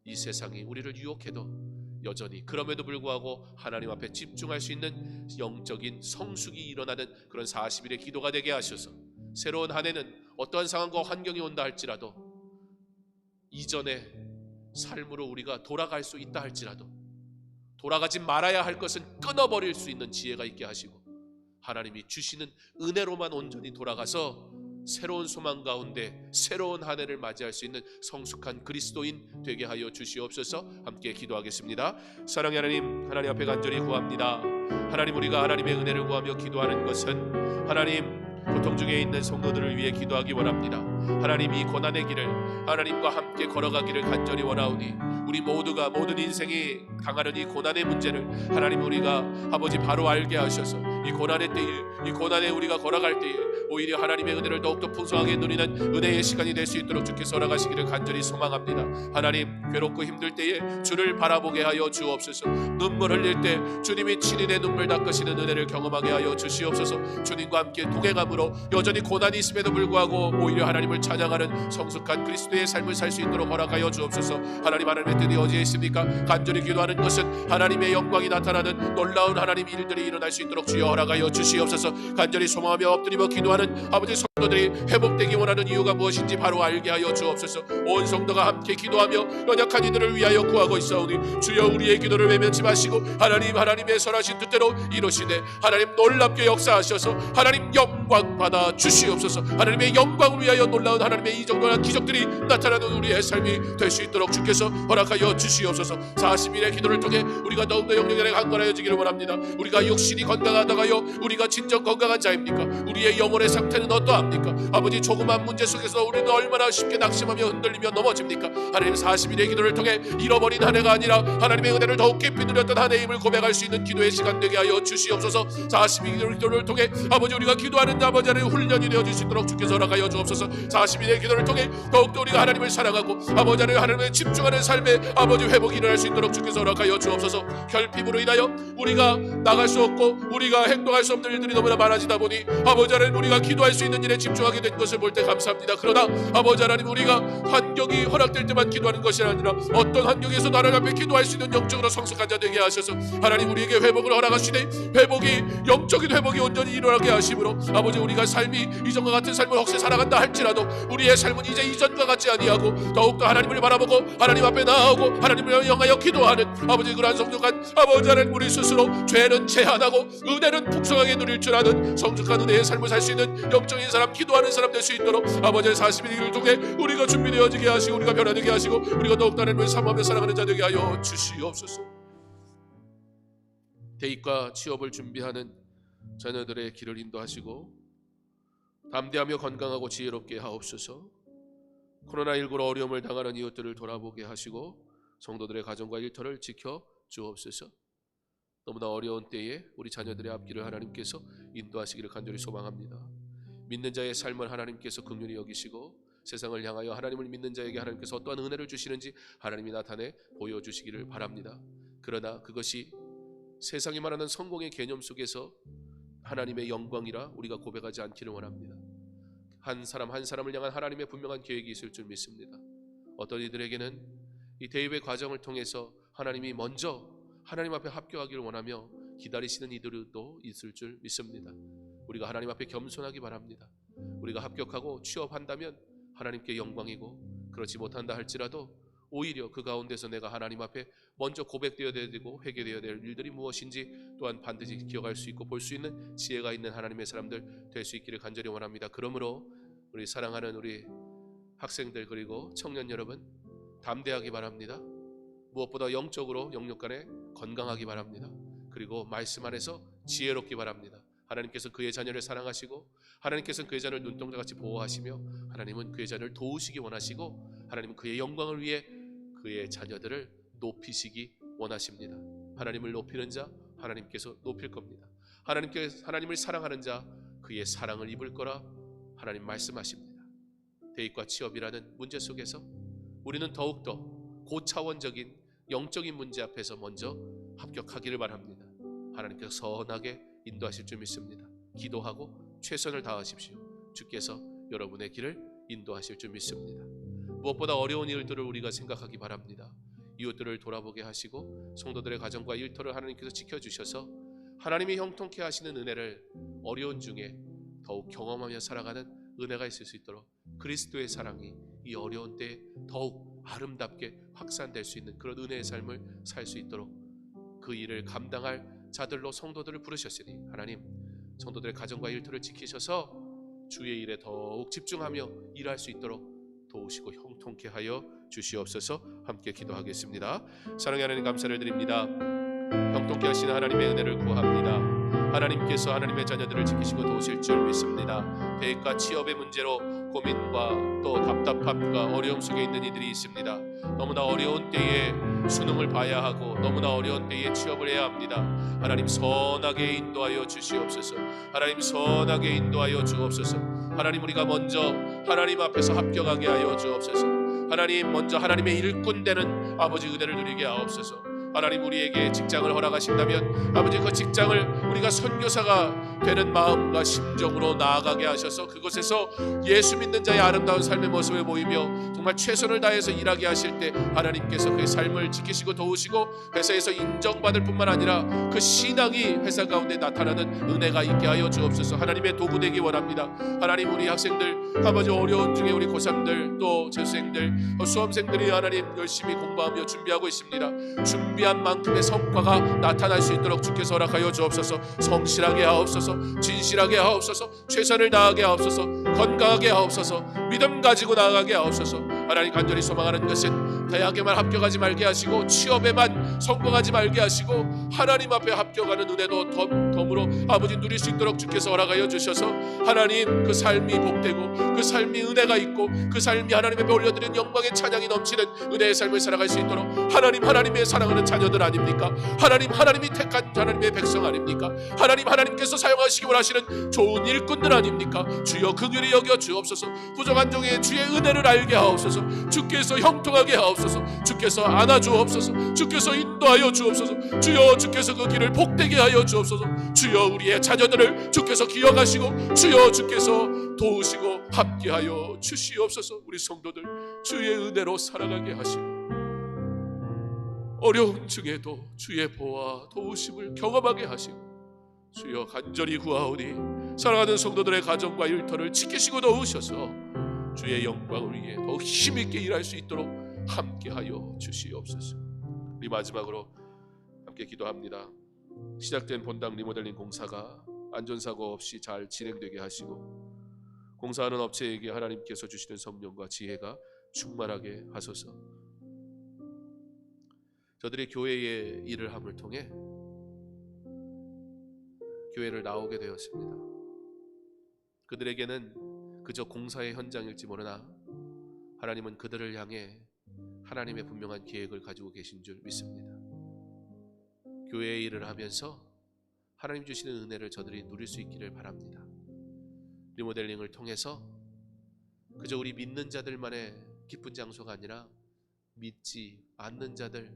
이 세상이 우리를 유혹해도 여전히 그럼에도 불구하고 하나님 앞에 집중할 수 있는 영적인 성숙이 일어나는 그런 40일의 기도가 되게 하셔서 새로운 한 해는 어떠한 상황과 환경이 온다 할지라도 이전의 삶으로 우리가 돌아갈 수 있다 할지라도 돌아가지 말아야 할 것은 끊어버릴 수 있는 지혜가 있게 하시고 하나님이 주시는 은혜로만 온전히 돌아가서 새로운 소망 가운데 새로운 한 해를 맞이할 수 있는 성숙한 그리스도인 되게 하여 주시옵소서. 함께 기도하겠습니다. 사랑의 하나님, 하나님 앞에 간절히 구합니다. 하나님, 우리가 하나님의 은혜를 구하며 기도하는 것은 하나님 고통 중에 있는 성도들을 위해 기도하기 원합니다. 하나님, 이 고난의 길을 하나님과 함께 걸어가기를 간절히 원하오니 우리 모두가 모든 인생이 당하는 이 고난의 문제를 하나님, 우리가 아버지 바로 알게 하셔서 이 고난의 때에, 이 고난에 우리가 걸어갈 때에 오히려 하나님의 은혜를 더욱더 풍성하게 누리는 은혜의 시간이 될 수 있도록 주께서 허락하시기를 간절히 소망합니다. 하나님, 괴롭고 힘들 때에 주를 바라보게 하여 주옵소서. 눈물 흘릴 때 주님이 친히 내 눈물 닦으시는 은혜를 경험하게 하여 주시옵소서. 주님과 함께 동행함으로 여전히 고난이 있음에도 불구하고 오히려 하나님을 찬양하는 성숙한 그리스도의 삶을 살 수 있도록 허락하여 주옵소서. 하나님, 하나님의 뜻이 어디에 있습니까? 간절히 기도하는 것은 하나님의 영광이 나타나는 놀라운 하나님 일들이 일어날 수 있도록 주여 허락하여 주시옵소서. 간절히 소망하며 엎드리며 기도하는 아버지 성도들이 회복되기 원하는 이유가 무엇인지 바로 알게 하여 주옵소서. 온 성도가 함께 기도하며 연약한 이들을 위하여 구하고 있사오니 주여 우리의 기도를 외면치 마시고 하나님, 하나님의 선하신 뜻대로 이루시되 하나님 놀랍게 역사하셔서 하나님 영광 받아 주시옵소서. 하나님의 영광을 위하여 놀라운 하나님의 이 정도의 기적들이 나타나는 우리의 삶이 될 수 있도록 주께서 허락하여 주시옵소서. 40일의 기도를 통해 우리가 더욱더 영역에 강건하여지기를 원합니다. 우리가 육신이 건강하다가요, 우리가 진정 건강한 자입니까? 우리의 영혼의 상태는 어떠합니까? 아버지, 조그만 문제 속에서 우리는 얼마나 쉽게 낙심하며 흔들리며 넘어집니까? 하나님, 40일의 기도를 통해 잃어버린 한 해가 아니라 하나님의 은혜를 더욱 깊이 누렸던 한 해임을 고백할 수 있는 기도의 시간 되게 하여 주시옵소서. 40일의 기도를 통해 아버지, 우리가 기도하는 아버지 안에 훈련이 되어질 수 있도록 주께서 허락하여 주옵소서. 40일의 기도를 통해 더욱더 우리가 하나님을 사랑하고 아버지 안에 하나님을 집중하는 삶의 아버지 회복이 일어날 수 있도록 주께서 허락하여 주옵소서. 결핍으로 인하여 우리가 나갈 수 없고 우리가 행동할 수 없는 일들이 너무나 많아지다 보니 아버지 하나님, 우리가 기도할 수 있는 일에 집중하게 된 것을 볼 때 감사합니다. 그러나 아버지 하나님, 우리가 환경이 허락될 때만 기도하는 것이 아니라 어떤 환경에서도 하나님 앞에 기도할 수 있는 영적으로 성숙한 자 되게 하셔서 하나님, 우리에게 회복을 허락하시되 회복이, 영적인 회복이 온전히 일어나게 하심으로 아버지, 우리가 삶이 이전과 같은 삶을 혹시 살아간다 할지라도 우리의 삶은 이제 이전과 같지 아니하고 더욱더 하나님을 바라보고 하나님 앞에 나아오고 하나님을 영하여 기도하는 아버지, 그러한 성숙한 아버지 하나님, 우리 스스로 죄는 제한하고 은혜는 풍성하게 누릴 줄 아는 성숙한 은혜의 삶을 살 수 있는 영적인 사람, 기도하는 사람 될 수 있도록 아버지의 40일을 통해 우리가 준비되어지게 하시고 우리가 변화되게 하시고 우리가 더욱더 하나님을 사모하며 살아가는 자 되게 하여 주시옵소서. 대입과 취업을 준비하는 자녀들의 길을 인도하시고 담대하며 건강하고 지혜롭게 하옵소서. 코로나19로 어려움을 당하는 이웃들을 돌아보게 하시고 성도들의 가정과 일터를 지켜 주옵소서. 너무나 어려운 때에 우리 자녀들의 앞길을 하나님께서 인도하시기를 간절히 소망합니다. 믿는 자의 삶을 하나님께서 긍휼히 여기시고 세상을 향하여 하나님을 믿는 자에게 하나님께서 어떠한 은혜를 주시는지 하나님이 나타내 보여주시기를 바랍니다. 그러나 그것이 세상이 말하는 성공의 개념 속에서 하나님의 영광이라 우리가 고백하지 않기를 원합니다. 한 사람 한 사람을 향한 하나님의 분명한 계획이 있을 줄 믿습니다. 어떤 이들에게는 이 대입의 과정을 통해서 하나님이 먼저 하나님 앞에 합격하기를 원하며 기다리시는 이들도 있을 줄 믿습니다. 우리가 하나님 앞에 겸손하기 바랍니다. 우리가 합격하고 취업한다면 하나님께 영광이고, 그렇지 못한다 할지라도 오히려 그 가운데서 내가 하나님 앞에 먼저 고백되어야 되고 회개되어야 될 일들이 무엇인지 또한 반드시 기억할 수 있고 볼 수 있는 지혜가 있는 하나님의 사람들 될 수 있기를 간절히 원합니다. 그러므로 우리 사랑하는 우리 학생들 그리고 청년 여러분, 담대하기 바랍니다. 무엇보다 영적으로 영육간에 건강하기 바랍니다. 그리고 말씀 안에서 지혜롭기 바랍니다. 하나님께서 그의 자녀를 사랑하시고 하나님께서는 그의 자녀를 눈동자같이 보호하시며 하나님은 그의 자녀를 도우시기 원하시고 하나님은 그의 영광을 위해 그의 자녀들을 높이시기 원하십니다. 하나님을 높이는 자 하나님께서 높일 겁니다. 하나님을 사랑하는 자 그의 사랑을 입을 거라 하나님 말씀하십니다. 대입과 취업이라는 문제 속에서 우리는 더욱더 고차원적인 영적인 문제 앞에서 먼저 합격하기를 바랍니다. 하나님께서 선하게 인도하실 줄 믿습니다. 기도하고 최선을 다하십시오. 주께서 여러분의 길을 인도하실 줄 믿습니다. 무엇보다 어려운 일들을 우리가 생각하기 바랍니다. 이웃들을 돌아보게 하시고 성도들의 가정과 일터를 하나님께서 지켜주셔서 하나님이 형통케 하시는 은혜를 어려운 중에 더욱 경험하며 살아가는 은혜가 있을 수 있도록 그리스도의 사랑이 이 어려운 때에 더욱 아름답게 확산될 수 있는 그런 은혜의 삶을 살 수 있도록 그 일을 감당할 자들로 성도들을 부르셨으니 하나님 성도들의 가정과 일터를 지키셔서 주의 일에 더욱 집중하며 일할 수 있도록 도우시고 형통케 하여 주시옵소서. 함께 기도하겠습니다. 사랑의 하나님 감사를 드립니다. 형통케 하시는 하나님의 은혜를 구합니다. 하나님께서 하나님의 자녀들을 지키시고 도우실 줄 믿습니다. 대학과 취업의 문제로 고민과 또 답답함과 어려움 속에 있는 이들이 있습니다. 너무나 어려운 때에 수능을 봐야 하고 너무나 어려운 때에 취업을 해야 합니다. 하나님 선하게 인도하여 주시옵소서. 하나님 선하게 인도하여 주옵소서. 하나님 우리가 먼저 하나님 앞에서 합격하게 하여 주옵소서. 하나님 먼저 하나님의 일꾼 되는 아버지 은혜를 누리게 하옵소서. 하나님 우리에게 직장을 허락하신다면 아버지 그 직장을 우리가 선교사가 되는 마음과 심정으로 나아가게 하셔서 그곳에서 예수 믿는 자의 아름다운 삶의 모습을 보이며 정말 최선을 다해서 일하게 하실 때 하나님께서 그의 삶을 지키시고 도우시고 회사에서 인정받을 뿐만 아니라 그 신앙이 회사 가운데 나타나는 은혜가 있게 하여 주옵소서. 하나님의 도구 되기 원합니다. 하나님 우리 학생들 아버지 어려운 중에 우리 고3들 또 재수생들 수험생들이 하나님 열심히 공부하며 준비하고 있습니다. 준비한 만큼의 성과가 나타날 수 있도록 주께서 허락하여 주옵소서. 성실하게 하옵소서. 진실하게 하옵소서. 최선을 다하게 하옵소서. 건강하게 하옵소서. 믿음 가지고 나아가게 하옵소서. 하나님 간절히 소망하는 것은 대학에만 합격하지 말게 하시고 취업에만 성공하지 말게 하시고 하나님 앞에 합격하는 은혜도 덤으로 아버지 누릴 수 있도록 주께서 허락하여 주셔서 하나님 그 삶이 복되고 그 삶이 은혜가 있고 그 삶이 하나님 앞에 올려드린 영광의 찬양이 넘치는 은혜의 삶을 살아갈 수 있도록 하나님의 사랑하는 자녀들 아닙니까? 하나님이 택한 하나님의 백성 아닙니까? 하나님께서 사용하시기 원하시는 좋은 일꾼들 아닙니까? 주여 긍휼히 여겨 주옵소서. 부족한 종의 주의 은혜를 알게 하옵소서. 주께서 형통하게 하옵소서. 주께서 안아주옵소서. 주께서 인도하여 주옵소서. 주여 주께서 그 길을 복되게 하여 주옵소서. 주여 우리의 자녀들을 주께서 기억하시고 주여 주께서 도우시고 함께하여 주시옵소서. 우리 성도들 주의 은혜로 살아가게 하시고 어려움 중에도 주의 보호와 도우심을 경험하게 하시고 주여 간절히 구하오니 사랑하는 성도들의 가정과 일터를 지키시고 도우셔서 주의 영광을 위해 더욱 힘있게 일할 수 있도록 함께하여 주시옵소서. 우리 마지막으로 함께 기도합니다. 시작된 본당 리모델링 공사가 안전사고 없이 잘 진행되게 하시고 공사하는 업체에게 하나님께서 주시는 성령과 지혜가 충만하게 하소서. 저들이 교회의 일을 함을 통해 교회를 나오게 되었습니다. 그들에게는 그저 공사의 현장일지 모르나 하나님은 그들을 향해 하나님의 분명한 계획을 가지고 계신 줄 믿습니다. 교회의 일을 하면서 하나님 주시는 은혜를 저들이 누릴 수 있기를 바랍니다. 리모델링을 통해서 그저 우리 믿는 자들만의 기쁜 장소가 아니라 믿지 않는 자들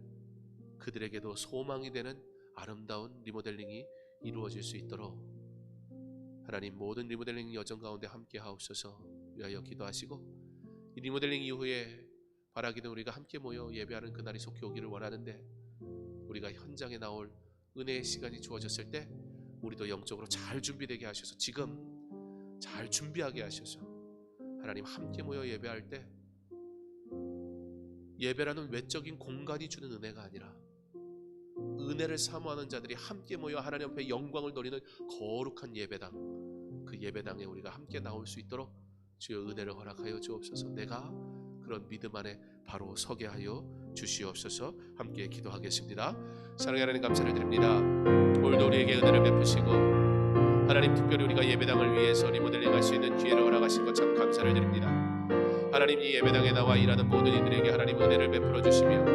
그들에게도 소망이 되는 아름다운 리모델링이 이루어질 수 있도록 하나님 모든 리모델링 여정 가운데 함께 하옵소서 위하여 기도하시고 이 리모델링 이후에 바라기는 우리가 함께 모여 예배하는 그날이 속히 오기를 원하는데 우리가 현장에 나올 은혜의 시간이 주어졌을 때 우리도 영적으로 잘 준비되게 하셔서 지금 잘 준비하게 하셔서 하나님 함께 모여 예배할 때 예배라는 외적인 공간이 주는 은혜가 아니라 은혜를 사모하는 자들이 함께 모여 하나님 앞에 영광을 돌리는 거룩한 예배당 그 예배당에 우리가 함께 나올 수 있도록 주여 은혜를 허락하여 주옵소서. 내가 그런 믿음 안에 바로 서게 하여 주시옵소서. 함께 기도하겠습니다. 사랑하는 하나님 감사를 드립니다. 오늘도 우리에게 은혜를 베푸시고 하나님 특별히 우리가 예배당을 위해서 리모델링 할 수 있는 기회를 허락하신 것 참 감사를 드립니다. 하나님 이 예배당에 나와 일하는 모든 이들에게 하나님 은혜를 베풀어 주시며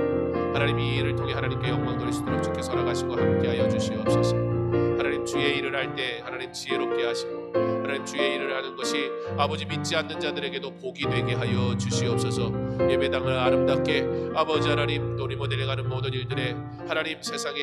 하나님 이 일을 통해 하나님께 영광 돌릴 수 있도록 주께서 허락하시고 함께하여 주시옵소서. 하나님 주의 일을 할 때 하나님 지혜롭게 하시고 하나님 주의 일을 하는 것이 아버지 믿지 않는 자들에게도 복이 되게 하여 주시옵소서. 예배당을 아름답게 아버지 하나님 또 리모델링하는 모든 일들에 하나님 세상에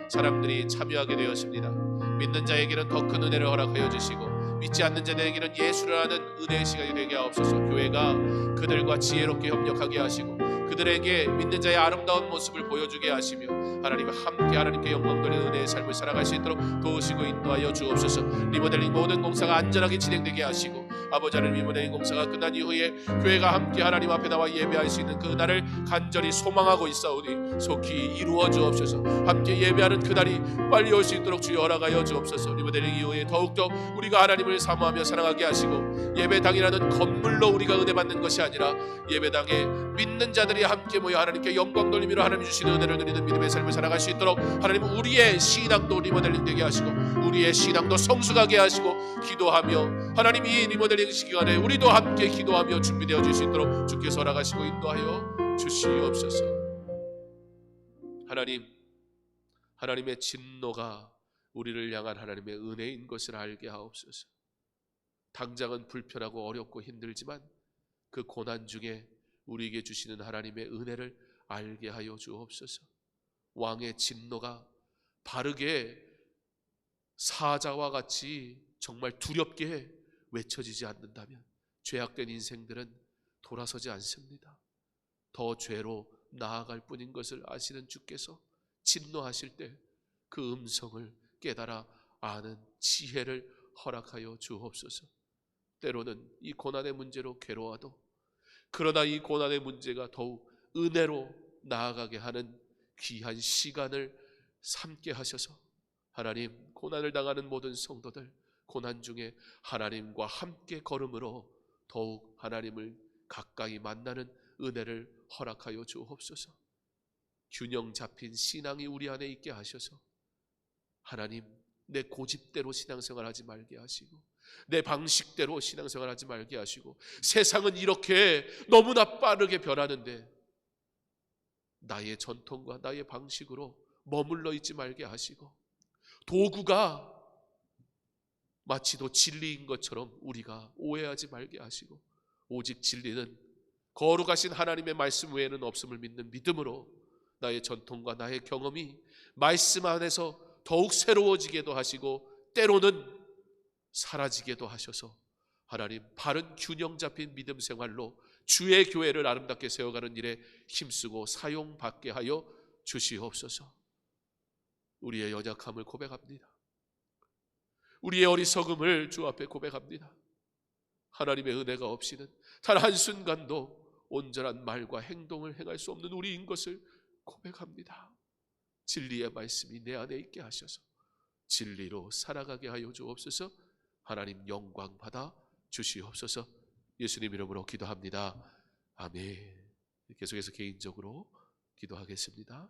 사람들이 참여하게 되었습니다. 믿는 자에게는 더 큰 은혜를 허락하여 주시고 믿지 않는 자들에게는 예수를 하는 은혜의 시간이 되게 하옵소서. 교회가 그들과 지혜롭게 협력하게 하시고 그들에게 믿는 자의 아름다운 모습을 보여주게 하시며 하나님 함께 하나님께 영광 돌리는 은혜의 삶을 살아갈 수 있도록 도우시고 인도하여 주옵소서. 리모델링 모든 공사가 안전하게 진행되게 하시고 아버지 하나님 리모델링 공사가 끝난 이후에 교회가 함께 하나님 앞에 나와 예배할 수 있는 그날을 간절히 소망하고 있사오니 속히 이루어 주옵소서. 함께 예배하는 그날이 빨리 올 수 있도록 주여 허락하여 주옵소서. 리모델링 이후에 더욱더 우리가 하나님을 사모하며 사랑하게 하시고 예배당이라는 건물로 우리가 은혜 받는 것이 아니라 예배당에 믿는 자들이 함께 모여 하나님께 영광 돌리며 하나님 주시는 은혜를 누리는 믿음의 삶을 살아갈 수 있도록 하나님 우리의 신앙도 리모델링 되게 하시고 우리의 신앙도 성숙하게 하시고 기도하며 하나님 이 리모델링 시간에 우리도 함께 기도하며 준비되어 줄 수 있도록 주께서 허락하시고 인도하여 주시옵소서. 하나님의 진노가 우리를 향한 하나님의 은혜인 것을 알게 하옵소서. 당장은 불편하고 어렵고 힘들지만 그 고난 중에 우리에게 주시는 하나님의 은혜를 알게 하여 주옵소서. 왕의 진노가 바르게 사자와 같이 정말 두렵게 외쳐지지 않는다면 죄악된 인생들은 돌아서지 않습니다. 더 죄로 나아갈 뿐인 것을 아시는 주께서 진노하실 때 그 음성을 깨달아 아는 지혜를 허락하여 주옵소서. 때로는 이 고난의 문제로 괴로워도 그러나 이 고난의 문제가 더욱 은혜로 나아가게 하는 귀한 시간을 삼게 하셔서 하나님, 고난을 당하는 모든 성도들 고난 중에 하나님과 함께 걸음으로 더욱 하나님을 가까이 만나는 은혜를 허락하여 주옵소서. 균형 잡힌 신앙이 우리 안에 있게 하셔서 하나님, 내 고집대로 신앙생활하지 말게 하시고 내 방식대로 신앙생활하지 말게 하시고 세상은 이렇게 너무나 빠르게 변하는데 나의 전통과 나의 방식으로 머물러 있지 말게 하시고 도구가 마치도 진리인 것처럼 우리가 오해하지 말게 하시고 오직 진리는 거룩하신 하나님의 말씀 외에는 없음을 믿는 믿음으로 나의 전통과 나의 경험이 말씀 안에서 더욱 새로워지게도 하시고 때로는 사라지게도 하셔서 하나님, 바른 균형 잡힌 믿음 생활로 주의 교회를 아름답게 세워가는 일에 힘쓰고 사용받게 하여 주시옵소서. 우리의 연약함을 고백합니다. 우리의 어리석음을 주 앞에 고백합니다. 하나님의 은혜가 없이는 단 한순간도 온전한 말과 행동을 행할 수 없는 우리인 것을 고백합니다. 진리의 말씀이 내 안에 있게 하셔서 진리로 살아가게 하여 주옵소서. 하나님 영광 받아 주시옵소서. 예수님 이름으로 기도합니다. 아멘. 계속해서 개인적으로 기도하겠습니다.